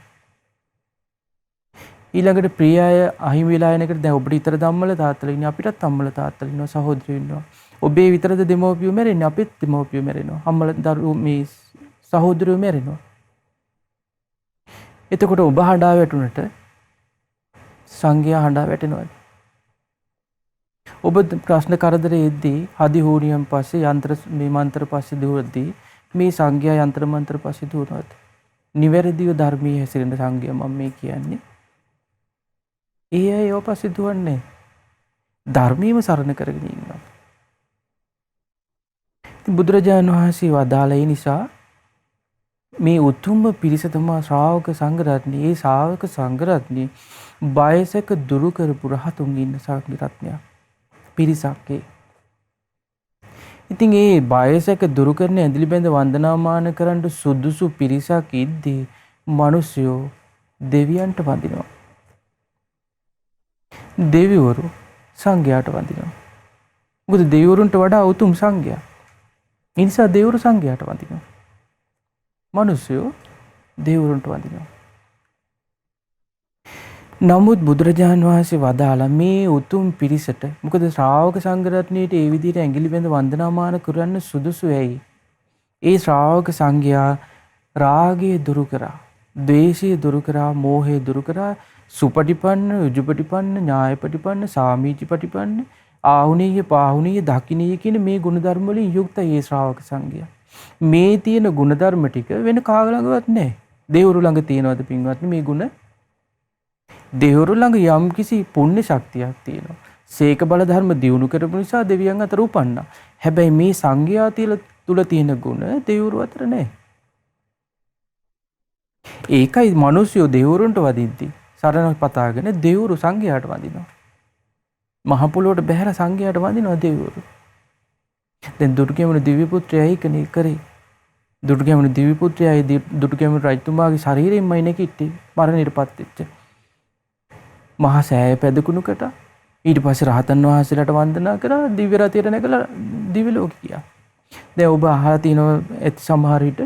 ඊළඟට ප්‍රිය අය අහිමි වෙලා යනකොට දැන් ඔබට විතර ධම්මල තාත්තලා ඉන්නේ අපිටත් අම්මල තාත්තලා ඉන්නවා සහෝදරයෝ ඉන්නවා. ඔබේ විතරද දෙමව්පියෝ මැරෙන්නේ අපිත් දෙමව්පියෝ මැරෙනවා. අම්මල දරුවෝ මේ සහෝදරයෝ මැරෙනවා. එතකොට ඔබ හඬා වැටුනට සංඝයා හඬා වැටෙනවද? ඔබ ප්‍රශ්න කරදරේ එද්දී හදි හෝනියන් පස්සේ යන්ත්‍ර මේ මන්ත්‍ර පස්සේ දුවද්දී මේ සංඝයා යන්ත්‍ර මන්ත්‍ර පස්සේ දුවනවද? නිවැරදිව ධර්මයේ හැසිරෙන සංඝයා මම මේ කියන්නේ. ඒ අය ඒව පස්සේ දුවන්නේ ධර්මීයම සරණ කරගෙන ඉන්නවා. ඉතින් බුදුරජාණන් වහන්සේ වදාළ ඒ නිසා මේ උතුම්ම පිරිස තමයි ශ්‍රාවක සංඝරත්නය. ඒ ශ්‍රාවක සංඝරත්නය බයසක දුරු කරපු රහතුන් ඉන්න සංඝරත්නයක් පිරිසක්. ඉතින් ඒ බයසක දුරු කරන ඇඳිලි බැඳ වන්දනාමාන කරන්න සුදුසු පිරිසක් ඉද්දී මිනිස්සු දෙවියන්ට වඳිනවා. දෙවිවරු සංඝයාට වඳිනවා. මොකද දෙවිවරුන්ට වඩා උතුම් සංඝයා. ඒ නිසා දෙවිවරු සංඝයාට වඳිනවා. මිනිස්සු දෙවිවරුන්ට වඳිනවා. නමුත් බුදුරජාණන් වහන්සේ වදාලා මේ උතුම් පිරිසට මොකද ශ්‍රාවක සංඝරත්නයට ඒ විදිහට ඇඟිලි බැඳ වන්දනාමාන කරන්න සුදුසු වෙයි. ඒ ශ්‍රාවක සංඝයා රාගය දුරු කරා, ද්වේෂය දුරු කරා, මෝහය දුරු කරා, සුපටිපන්න, උජුපටිපන්න, ඥායපටිපන්න, සාමීචිපටිපන්න, ආහුනීය, පාහුනීය, දකිනීය කියන මේ ගුණධර්ම වලින් යුක්තයි මේ ශ්‍රාවක සංඝයා. මේ තියෙන ගුණධර්ම ටික වෙන කාග ළඟවත් නැහැ. දෙවිවරු ළඟ තියෙනවද පින්වත්නි මේ ගුණ? දෙවිවරු ළඟ යම් කිසි පුණ්‍ය ශක්තියක් තියෙනවා. සීක බල ධර්ම දියුණු කරපු නිසා දෙවියන් අතර උපන්නා. හැබැයි මේ සංඝයා තුල තියෙන ගුණ දෙවිවරු අතර නැහැ. ඒකයි මිනිස්සු දෙවිවරුන්ට වදිද්දි සරණ පතාගෙන දෙවිවරු සංඝයාට වඳිනවා. මහ පොළොවට බැහැලා සංඝයාට වඳිනවා දෙවිවරු. දැන් දුටුගැමුණු දිව්‍ය පුත්‍රයා ඒකනේ කරේ. දුටුගැමුණු දිව්‍ය පුත්‍රයායි දුටුගැමුණු රජතුමාගේ ශරීරයෙන්මයි නැගිට්ටේ මරණයටපත් වෙච්ච. මහා සෑය පැදකුණුකට ඊට පස්සේ රහතන් වහන්සේලාට වන්දනා කරලා දිව්‍ය රථයට නැගලා දිව්‍ය ලෝකෙ ගියා. දැන් ඔබ අහලා තිනවා ඇති සමහර විට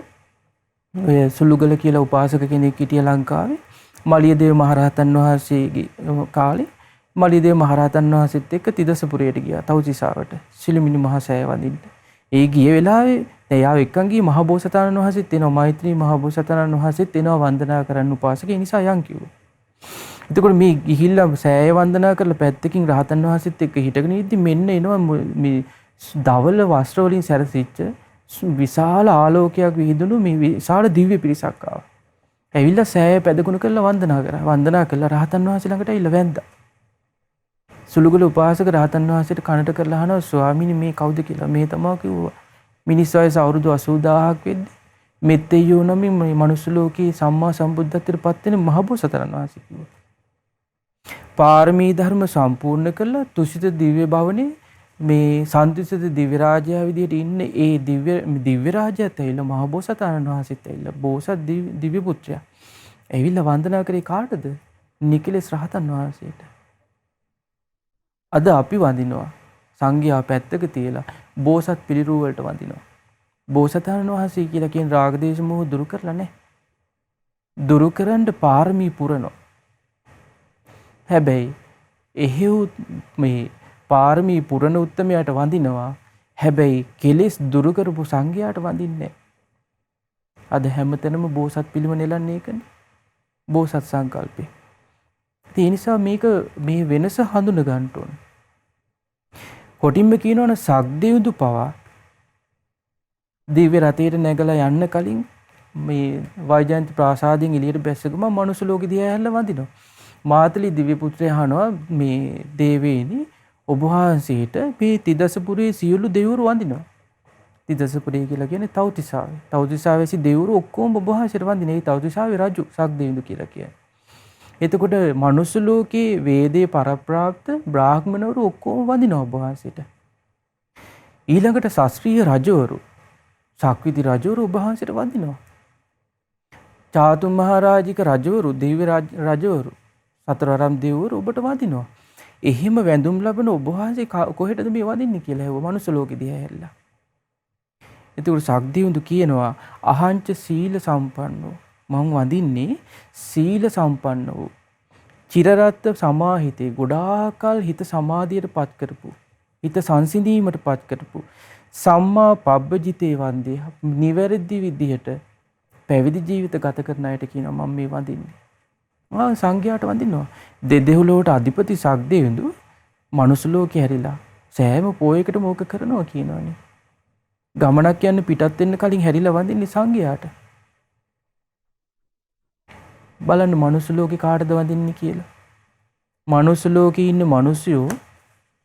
ඔය සුළුගල කියලා උපාසක කෙනෙක් හිටිය ලංකාවේ මලියදේව මහරහතන් වහන්සේගේ කාලේ මලියදේව මහරහතන් වහන්සේත් එක්ක තිදසපුරයට ගියා තව්තිසාවට සිළුමිණි මහා සෑය වඳින්න. ඒ ගිය වෙලාවේ එයාව එක්කන් ගියේ මහ බෝසතාණන් වහන්සේත් එනවා මෛත්‍රී මහ බෝසතාණන් වහන්සේත් එනවා වන්දනා කරන්න උපාසක ඒ නිසා යන් කිව්වා. එතකොට මේ ගිහිල්ලා සෑය වන්දනා කරලා පැත්තකින් රහතන් වහන්සේත් එක්ක හිටගෙන ඉද්දි මෙන්න එනවා මේ දවල වස්ත්‍ර වලින් සැරසිච්ච විශාල ආලෝකයක් විහිදුණු මේ විශාල දිව්‍ය පිරිසක් ආවා. ඇවිල්ලා සෑය පැදකුණු කරලා වන්දනා කරා. වන්දනා කළා රහතන් වහන්සේ ළඟට ඇවිල්ලා වැන්දා. සුළුගල උපාසක රහතන් වහන්සේට කනට කරලා අහනවා ස්වාමීනි මේ කවුද කියලා. මේ තමයි කිව්වා. මිනිස් වයස අවුරුදු 80000ක් වෙද්දි මෙත්තේයෝ නම් මේ මනුස්ස ලෝකේ සම්මා සම්බුද්ධත්වයට පත් වෙන මහබෝසතරන් වහන්සේ කිව්වා. පාරමී ධර්ම සම්පූර්ණ කළා තුසිත දිව්‍ය භවනේ මේ සන්තුසිත දිව්‍ය රාජයා විදියට ඉන්න ඒ දිව්‍ය රාජයාත් ඇවිල්ලා මහ බෝසතාණන් වහන්සේත් ඇවිල්ලා බෝසත් දිව්‍ය පුත්‍රයා ඇවිල්ලා වන්දනා කරේ කාටද? නිකලෙස් රහතන් වහන්සේට. අද අපි වඳිනවා සංඝයා පැත්තක තියලා බෝසත් පිළිරුව වලට වඳිනවා. බෝසතාණන් වහන්සේ කියලා කියන රාග දේශ මොහ දුරු කරලා නැහැ. දුරු කරන්න පාරමී පුරනවා. හැබැයි එහෙව් මේ පාරමී පුරණ උත්තමයාට වඳිනවා. හැබැයි කෙලෙස් දුරු කරපු සංඝයාට වඳින්නේ අද හැමතැනම බෝසත් පිළිම නෙලන්නේ ඒකනේ. බෝසත් සංකල්පේ. ඒ නිසා මේක මේ වෙනස හඳුන ගන්න ඕන. කොටින්ම කියනවනේ සක්දෙවිඳු පවා දිව්‍ය රථයට නැගලා යන්න කලින් මේ වෛජයන්ති ප්‍රාසාදයෙන් එළියට බැස්ස ගමන් මනුස්ස ලෝකෙ දිහා හැල්ල වඳිනවා. මාතලි දිව්‍ය පුත්‍රය අහනවා මේ දේවේනි ඔබ වහන්සේට මේ තිදසපුරේ සියලු දෙවිවරු වඳිනවා. තිදසපුරේ කියලා කියන්නේ තව්තිසාවේ. තව්තිසාවේසි දෙවිවරු ඔක්කොම ඔබ වහන්සේට වඳිනවා. ඒ තව්තිසාවේ රජු සක්දෙවිඳු කියලා කියන්නේ. එතකොට මනුස්ස ලෝකේ වේදේ පරප්‍රාප්ත බ්‍රාහ්මණවරු ඔක්කොම වඳිනවා ඔබ වහන්සේට. ඊළඟට ශාස්ත්‍රීය රජවරු සක්විති රජවරු ඔබ වහන්සේට වඳිනවා. චාතුම් මහරජික රජවරු දිව්‍ය රජවරු සතරවරම් දෙවිවරු ඔබට වඳිනවා. එහෙම වැඳුම් ලබන ඔබ වහන්සේ කොහෙටද මේ වදින්නේ කියලා ඇහුවා මනුස්ස ලෝකෙදී ඇහැල්ලා. එතකොට සක්දෙවිඳු කියනවා අහංච සීල සම්පන්නෝ මම වඳින්නේ සීල සම්පන්න වූ චිරරත් සමාහිතේ ගොඩාකල් හිත සමාධියට පත් කරපු හිත සංසිඳීමට පත් කරපු සම්මා පබ්බජිතේ වන්දේ නිවැරදි විදිහට පැවිදි ජීවිත ගත කරන අයට කියනවා මම මේ වඳින්නේ. සංඝයාට වඳිනවා. දෙදෙව්ලොවට අධිපති සක්දෙවිඳු මනුස්ස ලෝකේ හැරිලා සෑම පොයකටම ඕක කරනවා කියනවානේ. ගමනක් යන්න පිටත් වෙන්න කලින් හැරිලා වඳින්නේ සංඝයාට. බලන්න මනුස්ස ලෝකේ කාටද වඳින්නේ කියලා. මනුස්ස ලෝකේ ඉන්න මිනිස්සුયો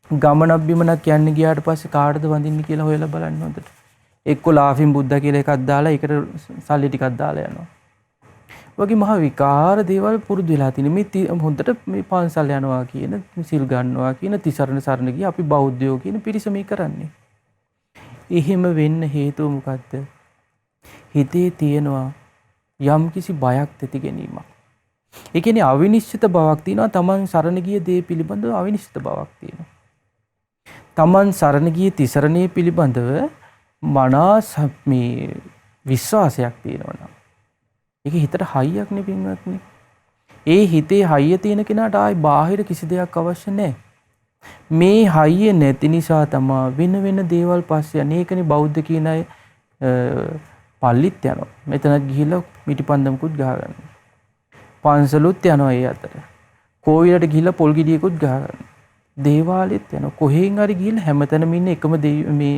ගමනක් බිමනක් යන්න ගියාට පස්සේ කාටද වඳින්නේ කියලා හොයලා බලන්න හොඳට. එක්ක ලාෆින් බුද්දා කියලා එකක් දාලා ඒකට සල්ලි ටිකක් දාලා යනවා. වගේ මහ විකාර දේවල් පුරුදු වෙලා තියෙන මේ හොඳට මේ පන්සල් යනවා කියන සිල් ගන්නවා කියන තිසරණ සරණ ගිය අපි බෞද්ධයෝ කියන පිරිස මේ කරන්නේ. එහෙම වෙන්න හේතුව මොකද්ද? හිතේ තියෙනවා යම් කිසි බයක් තෙති ගැනීමක්. ඒ කියන්නේ අවිනිශ්චිත බවක් තියෙනවා. Taman සරණ ගිය දේ පිළිබඳව අවිනිශ්චිත බවක් තියෙනවා. Taman සරණ ගිය තිසරණේ පිළිබඳව මනස මේ විශ්වාසයක් තියෙනවා. ඒක හිතට හයියක් නේ පින්වත්නි. ඒ හිතේ හයිය තියෙන කෙනාට ආයි බාහිර කිසි දෙයක් අවශ්‍ය නැහැ. මේ හයිය නැති නිසා තමයි වෙන වෙන දේවල් පස්සේ අනේකනේ බෞද්ධ කියන අය පල්ලිත් යනවා. මෙතනත් ගිහිල්ලා මිටිපන්දමකුත් ගහ ගන්නවා. පන්සලුත් යනවා ඒ අතර. කෝවිලට ගිහිල්ලා පොල් ගෙඩියකුත් ගහ ගන්නවා. දේවාලෙත් යනවා. කොහෙන් හරි ගිහිල්ලා හැමතැනම ඉන්න එකම මේ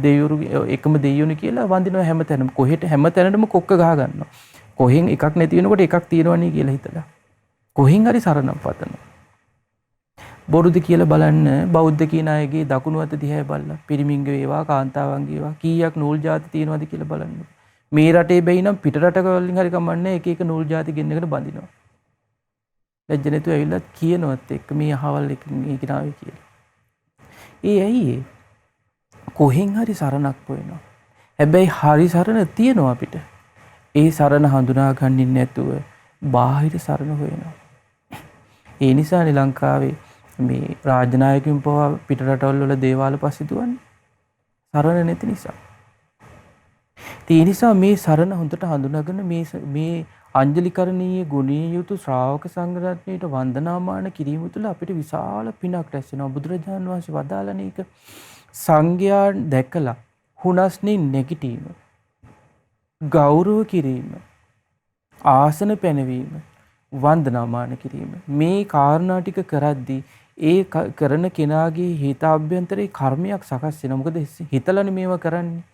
දෙවිවරු එකම දෙවියෝනි කියලා වඳිනවා හැමතැනම. කොහෙට හැමතැනටම කොක්ක ගහ ගන්නවා. කොහෙන් එකක් නැති වෙනකොට එකක් තියෙනවනේ කියලා හිතලා. කොහෙන් හරි සරණක් පතනවා. බොරුද කියලා බලන්න බෞද්ධ කියන අයගේ දකුණු අත දිහා බලලා පිරිමින්ගේ වේවා කාන්තාවන්ගේ වේවා කීයක් නූල් ಜಾති තියෙනවද කියලා බලන්න. මේ රටේ බැයි නම් පිට රටක වලින් හරි කමන්නේ එක එක නූල් ಜಾති ගෙන්නගෙන බඳිනවා. ලැජ්ජ නැතුව ඇවිල්ලා කියනවත් එක්ක මේ අහවල් එක මේ කිනාවේ කියලා. ඒ ඇයි ඒ? කොහෙන් හරි සරණක් හොයනවා. හැබැයි හරි සරණ තියෙනවා අපිට. ඒ සරණ හඳුනා ගන්නින් නැතුව බාහිර සරණ හොයනවා. ඒ නිසානේ ලංකාවේ මේ රාජනායකයන් පවා පිට රටවල් වල දේවාල පස්සේ දුවන්නේ. සරණ නැති නිසා. ඒ නිසා මේ සරණ හොඳට හඳුනාගෙන මේ අංජලිකරණීය ගුණීය යුතු ශ්‍රාවක සංඝරත්නයට වන්දනාමාන කිරීම තුළ අපිට විශාල පිනක් රැස් වෙනවා. බුදුරජාණන් වහන්සේ වදාළන එක සංඝයා දැකලා හුනස්නේ නැගිටීම, ගෞරව කිරීම, ආසන පැනවීම, වන්දනාමාන කිරීම, මේ කාරණා ටික කරද්දී ඒ කරන කෙනාගේ හිත අභ්‍යන්තරේ කර්මයක් සකස් වෙනවා. මොකද හිතලානේ මේවා කරන්නේ.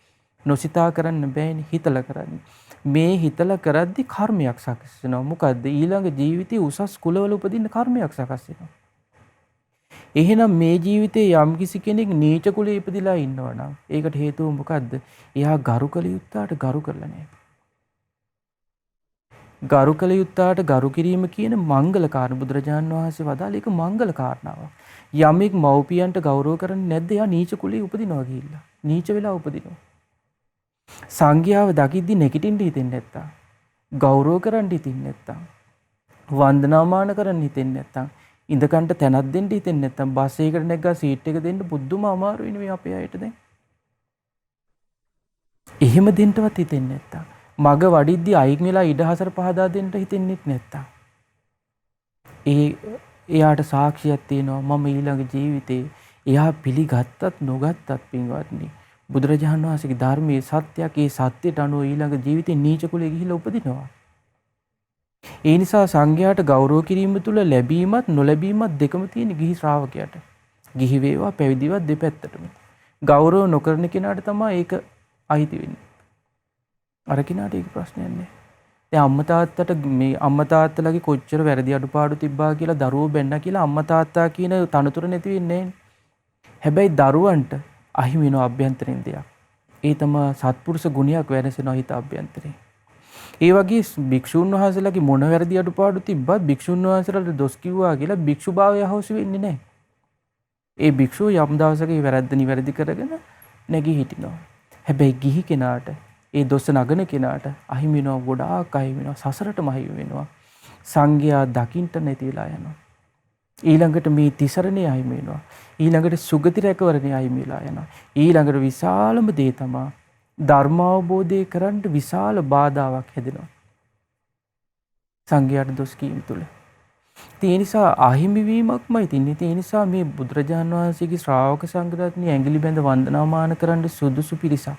නොසිතා කරන්න බෑනේ, හිතලා කරන්නේ. මේ හිතලා කරද්දී කර්මයක් සකස් වෙනවා. මොකද්ද? ඊළඟ ජීවිතේ උසස් කුලවල උපදින්න කර්මයක් සකස් වෙනවා. එහෙනම් මේ ජීවිතේ යම් කිසි කෙනෙක් නීච කුලේ ඉපදිලා ඉන්නවා නම් ඒකට හේතුව මොකද්ද? එයා ගරු කළ යුත්තාට ගරු කරලා නැහැ. ගරු කළ යුත්තාට ගරු කිරීම කියන මංගල කාරණා බුදුරජාණන් වහන්සේ වදාළ එක මංගල කාරණාවක්. යමෙක් මව්පියන්ට ගෞරව කරන්නේ නැද්ද? එයා නීච කුලේ උපදිනවා ගිහිල්ලා. නීච වෙලා උපදිනවා. සංඝයාව දකිද්දි නැගිටින්න හිතෙන්නේ නැත්තම්, ගෞරව කරන්න හිතෙන්නේ නැත්තම්, වන්දනාමාන කරන්න හිතෙන්නේ නැත්තම්, ඉඳකන්ට තැනක් දෙන්න හිතෙන්නේ නැත්තම්, බස් එකකට නැග්ගා සීට් එක දෙන්න පුදුම අමාරුයිනේ මේ අපේ අයට දැන්. එහෙම දෙන්නවත් හිතෙන්නේ නැත්තම්, මග වඩිද්දි අයින් වෙලා ඉඩහසර පහදා දෙන්න හිතෙන්නේත් නැත්තම්, එයාට සාක්ෂියක් තියෙනවා මම ඊළඟ ජීවිතේ එයා පිළිගත්තත් නොගත්තත් පින්වත්නි බුදුරජාණන් වහන්සේගේ ධර්මයේ සත්‍යයක්. ඒ සත්‍යයට අනුව ඊළඟ ජීවිතේ නීච කුලේ ගිහිල්ලා උපදිනවා. ඒ නිසා සංඝයාට ගෞරව කිරීම තුළ ලැබීමත් නොලැබීමත් දෙකම තියෙන ගිහි ශ්‍රාවකයාට. ගිහි වේවා පැවිදි වේවා දෙපැත්තටම. ගෞරව නොකරන කෙනාට තමයි ඒක අයිති වෙන්නේ. අර කෙනාට ඒක ප්‍රශ්නයක් නෑ. දැන් අම්මා තාත්තට මේ අම්මා තාත්තලාගේ කොච්චර වැරදි අඩුපාඩු තිබ්බා කියලා දරුවෝ බැන්න කියලා අම්මා තාත්තා කියන තනතුර නැති වෙන්නේ නෑනේ. හැබැයි දරුවන්ට අහිමි වෙන අභ්‍යන්තරින් දෙයක්. ඒ තමයි සත්පුරුෂ ගුණයක් වෙනසෙනවා හිත අභ්‍යන්තරේ. ඒ වගේ භික්ෂුන් වහන්සේලාගේ මොන වැරදි අඩුපාඩු තිබ්බත් භික්ෂුන් වහන්සේලාට දොස් කිව්වා කියලා භික්ෂුභාවය අහෝසි වෙන්නේ නැහැ. ඒ භික්ෂුව යම් දවසක ඒ වැරද්ද නිවැරදි කරගෙන නැගී හිටිනවා. හැබැයි ගිහි කෙනාට ඒ දොස් නගන කෙනාට අහිමි වෙනවා, ගොඩාක් අහිමි වෙනවා, සසරටම අහිමි වෙනවා. සංඝයා දකින්ට නැති වෙලා යනවා. ඊළඟට මේ තිසරණේ අහිමි වෙනවා. ඊළඟට සුගති රැකවරණේ අහිමි වෙලා යනවා. ඊළඟට විශාලම දේ තමයි ධර්මාවබෝධය කරන්න විශාල බාධාවක් හැදෙනවා. සංඝයාට දොස් කීම තුළ. ඒ නිසා අහිමි වීමක්මයි තින්නේ. ඒ නිසා මේ බුදුරජාණන් වහන්සේගේ ශ්‍රාවක සංඝරත්නය ඇඟිලි බැඳ වන්දනාමාන කරන්න සුදුසු පිරිසක්.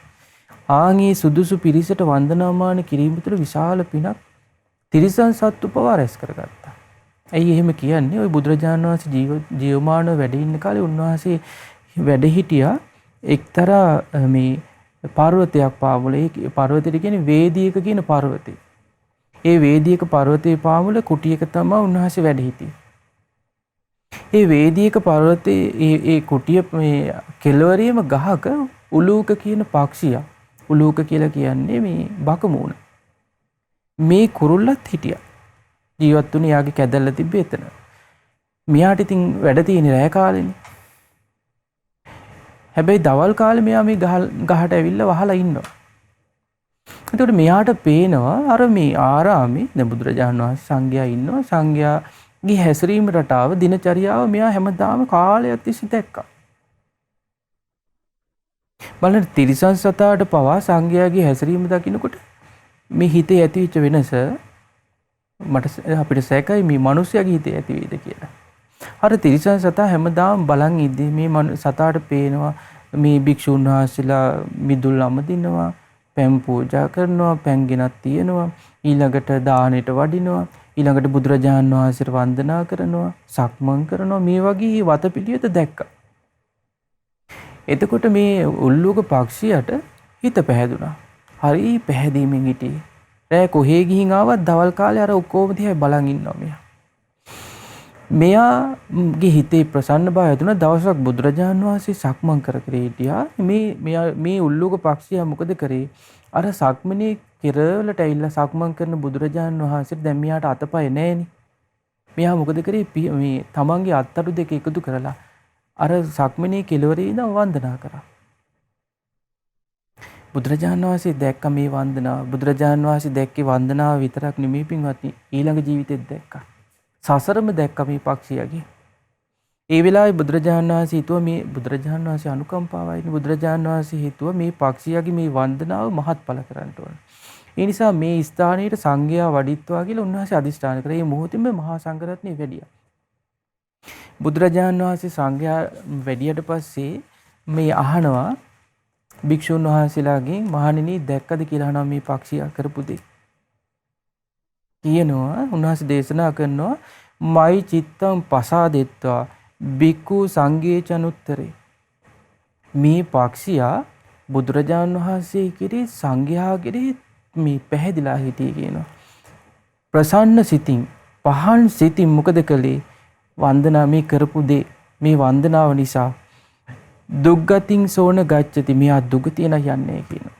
ආන්ගේ සුදුසු පිරිසට වන්දනාමාන කිරීම තුළ විශාල පිනක් තිරිසන් සත්තු පවා රැස් කරගත්තා. ඇයි එහෙම කියන්නේ? ওই බුදුරජාණන් වහන්සේ ජීවමානව වැඩ ඉන්න කාලේ උන්වහන්සේ වැඩ හිටියා එක්තරා මේ පර්වතයක් පාමුල. ඒ පර්වතෙට කියන්නේ වේදියක කියන පර්වතේ. ඒ වේදියක පර්වතයේ පාමුල කුටියක තමයි උන්වහන්සේ වැඩ හිටියේ. ඒ වේදියක පර්වතයේ ඒ කුටිය මේ කෙළවරේම ගහක උලූක කියන පක්ෂියා. උලූක කියලා කියන්නේ මේ බකමූණ. මේ කුරුල්ලත් හිටියා. ජීවත් වුණේ යාගේ කැදල්ල තිබ්බේ එතන. මෙයාට ඉතින් වැඩ තියෙන රෑ කාලෙනේ. හැබැයි දවල් කාලේ මෙයා මේ ගහට ඇවිල්ලා වහලා ඉන්නවා. එතකොට මෙයාට පේනවා අර මේ ආරාමේ දැන් බුදුරජාණන් වහන්සේ සංඝයා ඉන්නවා. සංඝයාගේ හැසිරීම රටාව දිනචරියාව මෙයා හැමදාම කාලයක් තිස්සේ දැක්කා. බලන්න තිරිසන් සතාට පවා සංඝයාගේ හැසිරීම දකින්නකොට මේ හිතේ ඇතිවෙච්ච වෙනස මට අපිට සැකයි මේ මිනිස්යාගේ හිතේ ඇති වෙයිද කියලා. අර තිරිසන් සතා හැමදාම බලන් ඉද්දි මේ සතාට පේනවා මේ භික්ෂුන් වහන්සේලා මිදුල් අමදිනවා, පැන් පූජා කරනවා, පැන් ගෙනත් තියනවා, ඊළඟට දානෙට වඩිනවා, ඊළඟට බුදුරජාණන් වහන්සේට වන්දනා කරනවා, සක්මන් කරනවා, මේ වගේ වතපිළිවෙත දැක්කා. එතකොට මේ උල්ලුක පක්ෂියට හිත පැහැදුනා. හරි පැහැදීමෙන් හිටියේ. රෑ කොහේ ගිහින් ආවත් දවල් කාලේ අර ඔක්කොම දිහා බලන් ඉන්නවා මෙයා. මෙයාගේ හිතේ ප්‍රසන්න බව ඇතුණ දවසක් බුදුරජාණන් වහන්සේ සක්මන් කර කර හිටියා. මේ උල්ලුක පක්ෂියා මොකද කරේ? අර සක්මනේ කෙරවලට ඇවිල්ලා සක්මන් කරන බුදුරජාණන් වහන්සේට දැන් මෙයාට අතපය නැහෙනේ. මෙයා මොකද කරේ මේ තමන්ගේ අත්තටු දෙක එකතු කරලා අර සක්මනේ කෙළවරේ ඉඳන් වන්දනා කරා. බුදුරජාණන් වහන්සේ දැක්ක මේ වන්දනාව. බුදුරජාණන් වහන්සේ දැක්කේ වන්දනාව විතරක් නෙමෙයි පින්වත්නි. ඊළඟ ජීවිතෙත් දැක්කා. සසරම දැක්ක මේ පක්ෂියගේ. ඒ වෙලාවේ බුදුරජාණන් වහන්සේ හිතුවා මේ බුදුරජාණන් වහන්සේ අනුකම්පාවයිනේ. බුදුරජාණන් වහන්සේ හිතුවා මේ පක්ෂියගේ මේ වන්දනාව මහත්ඵල කරන්න ඕන. ඒ නිසා මේ ස්ථානයේ සංඝයා වඩිත්වා කියලා උන්වහන්සේ අදිෂ්ඨාන කරා. මේ මොහොතේම මහා සංඝරත්නය වැඩියා. බුදුරජාණන් වහන්සේ සංඝයා වැඩියට පස්සේ මේ අහනවා භික්ෂුන් වහන්සේලාගෙන් මහණෙනි දැක්කද කියලා අහනවා මේ පක්ෂියා කරපු දේ. කියනවා උන්වහන්සේ දේශනා කරනවා මයි චිත්තං පසාදෙත්වා බික්ඛු සංඝේ චනුත්තරේ. මේ පක්ෂියා බුදුරජාණන් වහන්සේ කෙරේ සංඝයා කෙරේ මේ පැහැදිලා හිටියේ කියනවා. ප්‍රසන්න සිතින් පහන් සිතින් මොකද කළේ? වන්දනා මේ කරපු දේ මේ වන්දනාව නිසා දුක්ගතින් සෝන ගච්ඡති මෙයා දුගතිය යන්නේ කියනවා.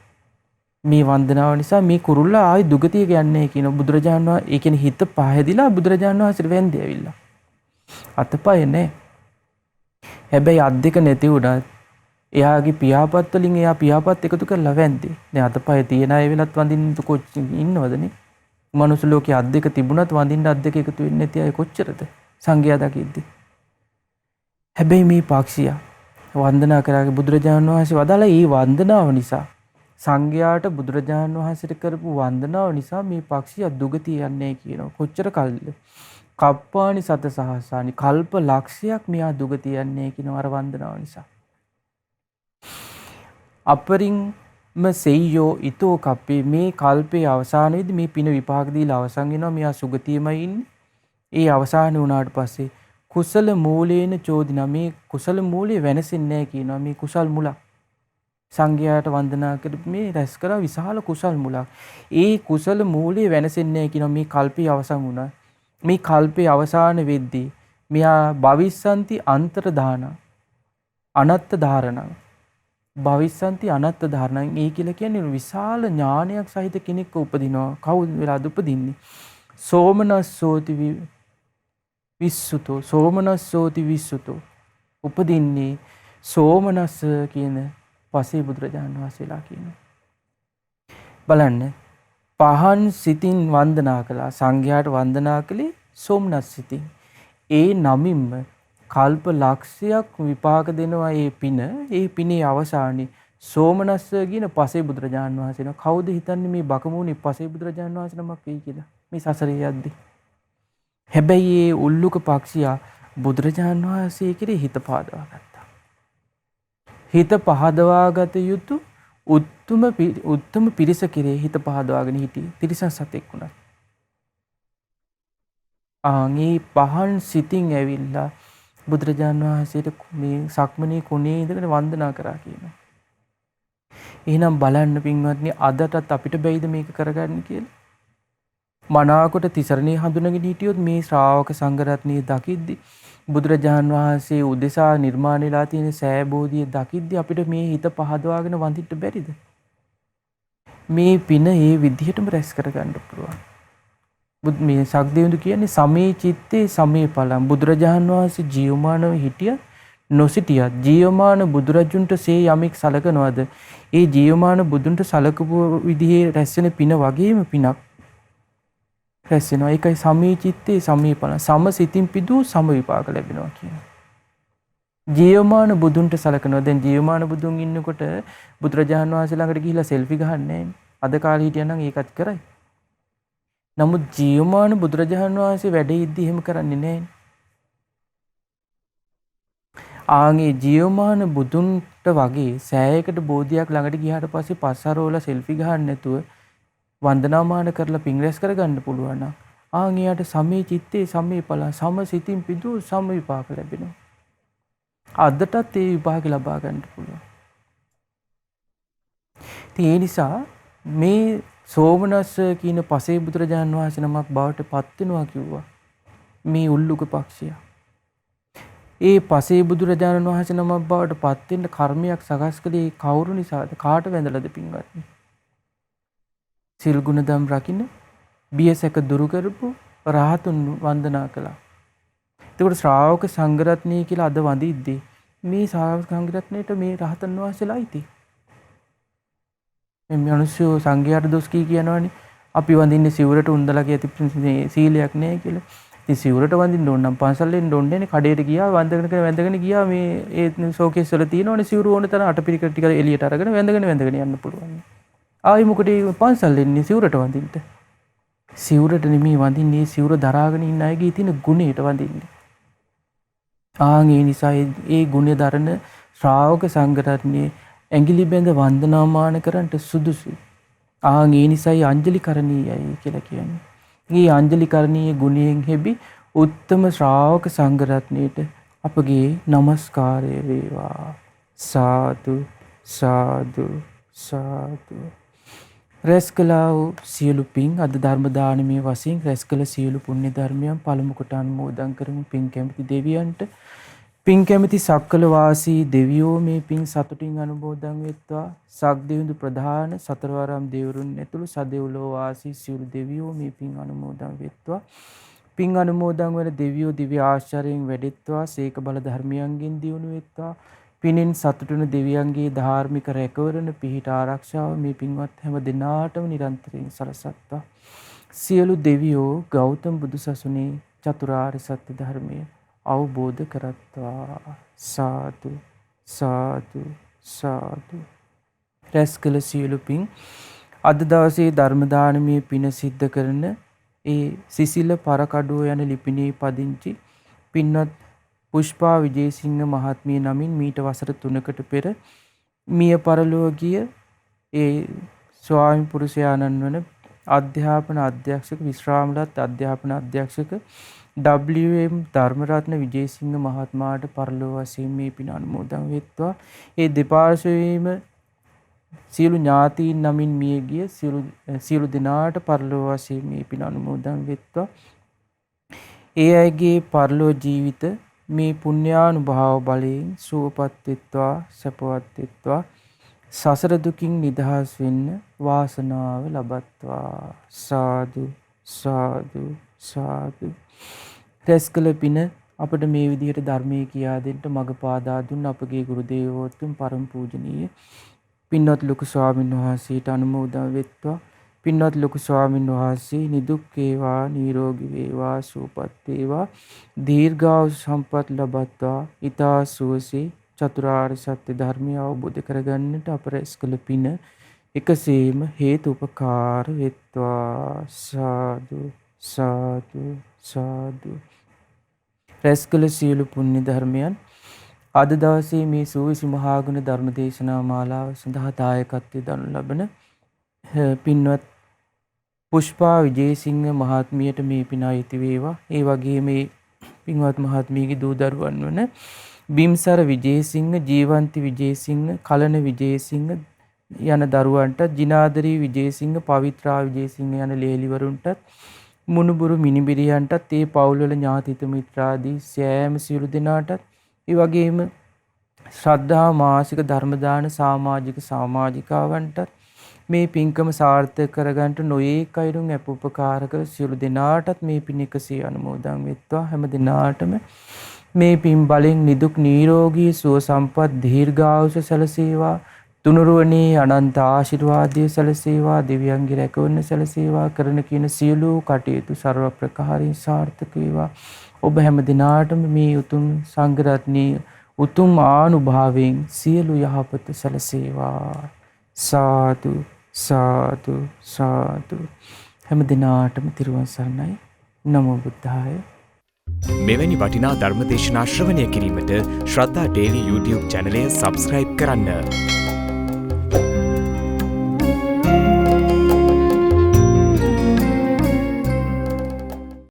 මේ වන්දනාව නිසා මේ කුරුල්ලා ආයි දුගතිය යන්නේ කියනවා. බුදුරජාණන් වහන්සේ ඒ කියන්නේ හිත පහදිලා බුදුරජාණන් වහන්සේට වැන්දේ ඇවිල්ලා. අතපය නැහැ. හැබැයි අත් දෙක නැති වුණත් එයාගේ පියාපත් වලින් එයා පියාපත් එකතු කරලා වැන්දේ. දැන් අතපය තියන අය වෙලත් වඳින්න කොච්චර ඉන්නවදනේ. මනුස්ස ලෝකයේ අත් දෙක තිබුණත් වඳින්න අත් දෙක එකතු වෙන්නේ නැති අය කොච්චරද? සංඝයා දකිද්දි. හැබැයි මේ පක්ෂියා වන්දනා කරාගේ බුදුරජාණන් වහන්සේ වදාලා ඒ වන්දනාව නිසා සංඝයාට බුදුරජාණන් වහන්සේට කරපු වන්දනාව නිසා මේ පක්ෂියා දුගතිය යන්නේ කියනවා. කොච්චර කල්ද? කප්පානි සත සහස්සානි කල්ප ලක්ෂයක් මෙයා දුගතිය යන්නේ කියනවා අර වන්දනාව නිසා. අපරින්ම සෙය්‍යෝ ඊතෝ කප්පේ මේ කල්පේ අවසානයේදී මේ පින විපාක දීලා අවසන් වෙනවා. මෙයා සුගතියමයි ඉන්නේ. ඒ අවසාන වුණාට පස්සේ කුසල මූලේන චෝදිනා මේ කුසල මූලයේ වෙනසෙන්නේ නැහැ කියනවා. මේ කුසල් මුල සංඝයාට වන්දනා කරපු මේ රැස් කරා විශාල කුසල් මුලක්. ඒ කුසල මූලයේ වෙනසෙන්නේ නැහැ කියනවා. මේ කල්පේ අවසන් වුණා. මේ කල්පේ අවසාන වෙද්දී මෙයා භවිස්සanti අන්තර දාන අනත්ත ධාරණං භවිස්සanti අනත්ත ධාරණං ඒ කියලා කියන්නේ විශාල ඥානයක් සහිත කෙනෙක් උපදිනවා. කවුද වෙලාද උපදින්නේ? සෝමනස්සෝති විස්සුතෝ සෝමනස්සෝති විස්සුතෝ උපදින්නේ සෝමනස්ස කියන පසේ බුදුරජාණන් වහන්සේලා කියනවා. බලන්න පහන් සිතින් වන්දනා කළා සංඝයාට වන්දනා කළේ සෝමනස් සිතින්. ඒ නමින්ම කල්ප ලක්ෂයක් විපාක දෙනවා ඒ පින. ඒ පිනේ අවසානයේ සෝමනස්ස කියන පසේ බුදුරජාණන් වහන්සේ නම. කවුද හිතන්නේ මේ බකමූණේ පසේ බුදුරජාණන් වහන්සේ නමක් වෙයි කියලා මේ සසරේ යද්දී? හැබැයි ඒ උල්ලුක පක්ෂියා බුදුරජාණන් වහන්සේ කෙරේ හිත පහදවා ගත්තා. හිත පහදවාගත යුතු උත්තම පිරිස කෙරේ හිත පහදවාගෙන හිටියේ. තිරිසන් සතෙක් වුණා. ආන්ගේ පහන් සිතින් ඇවිල්ලා බුදුරජාණන් වහන්සේට මේ සක්මනේ කොනේ ඉඳගෙන වන්දනා කරා කියනවා. එහෙනම් බලන්න පින්වත්නි අදටත් අපිට බැයිද මේක කරගන්න කියලා? මනාකොට තිසරණේ හඳුනගෙන හිටියොත් මේ ශ්‍රාවක සංඝරත්නය දකිද්දි බුදුරජාණන් වහන්සේ උදෙසා නිර්මාණය වෙලා තියෙන සෑ බෝධිය දකිද්දි අපිට මේ හිත පහදවාගෙන වඳින්න බැරිද? මේ පින ඒ විදිහටම රැස් කරගන්න පුළුවන්. මේ සක්දේවුන් කියන්නේ සමේ චිත්තේ සමේ ඵලම්. බුදුරජාණන් වහන්සේ ජීවමානව හිටිය නොසිටියත් ජීවමාන බුදුරජුන්ට සේ යමෙක් සලකනවද ඒ ජීවමාන බුදුන්ට සලකපු විදිහේ රැස්වෙන පින වගේම පිනක් රැස් වෙනවා. ඒකයි සමේ චිත්තේ සමේ ඵලම්. සම සිතින් පිදූ සම විපාක ලැබෙනවා කියන්නේ. ජීවමාන බුදුන්ට සලකනවා. දැන් ජීවමාන බුදුන් ඉන්නකොට බුදුරජාණන් වහන්සේ ළඟට ගිහිල්ලා සෙල්ෆි ගහන්නේ නැහැ. අද කාලේ හිටියනම් ඒකත් කරයි. නමුත් ජීවමාන බුදුරජාණන් වහන්සේ වැඩ ඉද්දි එහෙම කරන්නේ නැහැ. ආන්ගේ ජීවමාන බුදුන්ට වගේ සෑයකට බෝධියක් ළඟට ගියාට පස්සේ පස්සරෝල සෙල්ෆි ගහන්න නැතුව වන්දනාමාන කරලා පින් රැස් කරගන්න පුළුවන් නම් ආන් එයාට සමේ චිත්තේ සමේ ඵල සම සිතින් පිදු සම විපාක ලැබෙනවා. අදටත් ඒ විපාක ලබා ගන්න පුළුවන්. ඒ නිසා මේ සෝමනස්ස කියන පසේ බුදුරජාණන් වහන්සේ නමක් බවට පත් වෙනවා කිව්වා. මේ උල්ලුක පක්ෂියා. ඒ පසේ බුදුරජාණන් වහන්සේ නමක් බවට පත් වෙන්න කර්මයක් සකස් කළේ කවුරු නිසාද? කාට වැඳලාද පින්වත්නි? සිල් ගුණ දම් රකින්න බියසක දුරු කරපු රහතුන් වන්දනා කළා. එතකොට ශ්‍රාවක සංඝරත්නය කියලා අද වඳිද්දී මේ ශ්‍රාවක සංඝරත්නයට මේ රහතන් වහන්සේලා අයිති. මේ මිනිස්සු සංඝයාට දොස් කියනවනේ. අපි වඳින්නේ සිවුරට උන්දලගේ ඇති සීලයක් නැහැ කියලා. ඉතින් සිවුරට වඳින්න ඕන නම් පන්සල් එන්න ඕනේ නේ. කඩේට ගියා වැඳගෙන ගියා මේ ඒ ෂෝකේස් වල තියෙනවනේ සිවුරු ඕන තරම් අටපිරිකර ටික එළියට අරගෙන වැඳගෙන යන්න පුළුවන්. ආයි මොකටද පන්සල් එන්නේ සිවුරට වඳින්න? සිවුරට නෙමෙයි වඳින්නේ, සිවුර දරාගෙන ඉන්න අයගේ තියෙන ගුණයට වඳින්නේ. ඒ නිසා ඒ ගුණය දරන ශ්‍රාවක සංඝරත්නයේ ඇඟිලි බැඳ වන්දනාමාන කරන්නට සුදුසුයි. ඒ නිසායි අංජලි කරණීයයි කියලා කියන්නේ. මේ අංජලි කරණීය ගුණයෙන් හැබි උත්තම ශ්‍රාවක සංඝරත්නයට අපගේ নমස්කාරය වේවා. සාදු සාදු සාදු. රැස් කළා වූ සියලු පින් අද ධර්ම දානමය වශයෙන් රැස් කළ සියලු පුණ්‍ය ධර්මයන් පළමු කොට අනුමෝදන් කරමු. පින් කැමති දෙවියන්ට, පින් කැමති සක්වල වාසී දෙවියෝ මේ පින් සතුටින් අනුමෝදන් වෙත්වා. සක්දෙවිඳු ප්‍රධාන සතරවරම් දෙවරුන් ඇතුළු සදෙව්ලෝ වාසී සියලු දෙවියෝ මේ පින් අනුමෝදන් වෙත්වා. පින් අනුමෝදන් වන දෙවියෝ දිව්‍ය ආශ්චර්යයෙන් වැඩෙත්වා. සීක බල ධර්මයන්ගෙන් දියුණු වෙත්වා. පිනෙන් සතුටුන දෙවියන්ගේ ධාර්මික රැකවරණ පිහිට ආරක්ෂාව මේ පින්වත් හැම දිනාටම නිරන්තරයෙන් සලසත්වා. සියලු දෙවියෝ ගෞතම බුදු සසුනේ චතුරාර්ය සත්‍ය ධර්මය අවබෝධ කරත්වා. සාදු සාදු සාදු. රැස් කළ සියලු පින් අද දවසේ ධර්ම දානමය පින සිද්ධ කරන ඒ සිසිල පරකඩුව යන ලිපිනේ පදිංචි පින්වත් පුෂ්පා විජේසිංහ මහත්මිය නමින් මීට වසර 3කට පෙර මිය පරලොව ගිය ඒ ස්වාමි පුරුෂයාණන් වන අධ්‍යාපන අධ්‍යක්ෂක විශ්‍රාමලත් අධ්‍යාපන අධ්‍යක්ෂක WM ධර්මරත්න විජේසිංහ මහත්මයාට පරලොව වශයෙන් මේ පින අනුමෝදන් වෙත්වා. ඒ දෙපාර්ශ්වයේම සියලු ඥාතීන් නමින් මිය ගිය සියලු දෙනාට පරලොව වශයෙන් මේ පින අනුමෝදන් වෙත්වා. ඒ අයගේ පරලොව ජීවිත මේ පුණ්‍යානුභාව බලයෙන් සුවපත් වෙත්වා, සපවත් වෙත්වා. සසර දුකින් නිදහස් වෙන්න වාසනාව ලබත්වා. සාදු සාදු සාදු. රැස් කළ පින අපට මේ විදිහට ධර්මයේ කියා දෙන්න මඟ පාදා දුන්න අපගේ ගුරු දේවෝත්තම පරම පූජනීය පින්වත් ලොකු ස්වාමීන් වහන්සේට අනුමෝදන් වෙත්වා. පින්වත් ලොකු ස්වාමීන් වහන්සේ නිදුක් වේවා, නිරෝගී වේවා, සුවපත් වේවා, දීර්ඝායු සම්පත් ලබත්වා. ඊතා සුවසේ චතුරාර්ය සත්‍ය ධර්මය අවබෝධ කරගන්නට අප රැස් කළ පින එකසේම හේතු උපකාර වෙත්වා. සාදු සාදු සාදු. රැස් කළ සියලු පුණ්‍ය ධර්මයන් අද දවසේ මේ සූවිසි මහා ගුණ ධර්ම දේශනා මාලාව සඳහා දායකත්වයෙන් දරනු ලබන පින්වත් පුෂ්පා විජේසිංහ මහත්මියට මේ පින අයිති වේවා. ඒ වගේම මේ පින්වත් මහත්මියගේ දූ දරුවන් වන බිම්සර විජේසිංහ, ජීවන්ති විජේසිංහ, කලන විජේසිංහ යන දරුවන්ට, ජිනාදරී විජේසිංහ, පවිත්‍රා විජේසිංහ යන ලේලිවරුන්ටත්, මුණුබුරු මිනිබිරියන්ටත්, ඒ පවුල්වල ඥාතිත මිත්‍රාදී සෑම සියලු දෙනාටත්, ඒ වගේම ශ්‍රද්ධා මාසික ධර්ම දාන සමාජික සමාජිකාවන්ටත් මේ පින්කම සාර්ථක කරගන්නට නොයේක අයුරින් අපෝපකාර කර සියලු දෙනාටත් මේ පින් එකසේ අනුමෝදන් වෙත්වා. හැම දිනාටම මේ පින් බලෙන් නිදුක් නිරෝගී සුව සම්පත් දීර්ඝායුෂ සැලසේවා. තුනුරුවනේ අනන්ත ආශිර්වාදයේ සැලසේවා. දෙවියන්ගේ රැකවරණ සැලසේවා. කරන කියන සියලු කටයුතු ਸਰව ප්‍රකාරයෙන් සාර්ථක වේවා. ඔබ හැම දිනාටම මේ උතුම් සංඝ රත්නයේ උතුම් ආනුභාවයෙන් සියලු යහපත සැලසේවා. සාදු සාදු සාදු. හැම දිනාටම තිරුවන් සරණයි. නමෝ බුද්ධාය. මෙවැනි වටිනා ධර්ම දේශනා ශ්‍රවණය කිරීමට ශ්‍රද්ධා ඩේලි YouTube චැනලය සබ්ස්ක්‍රයිබ් කරන්න.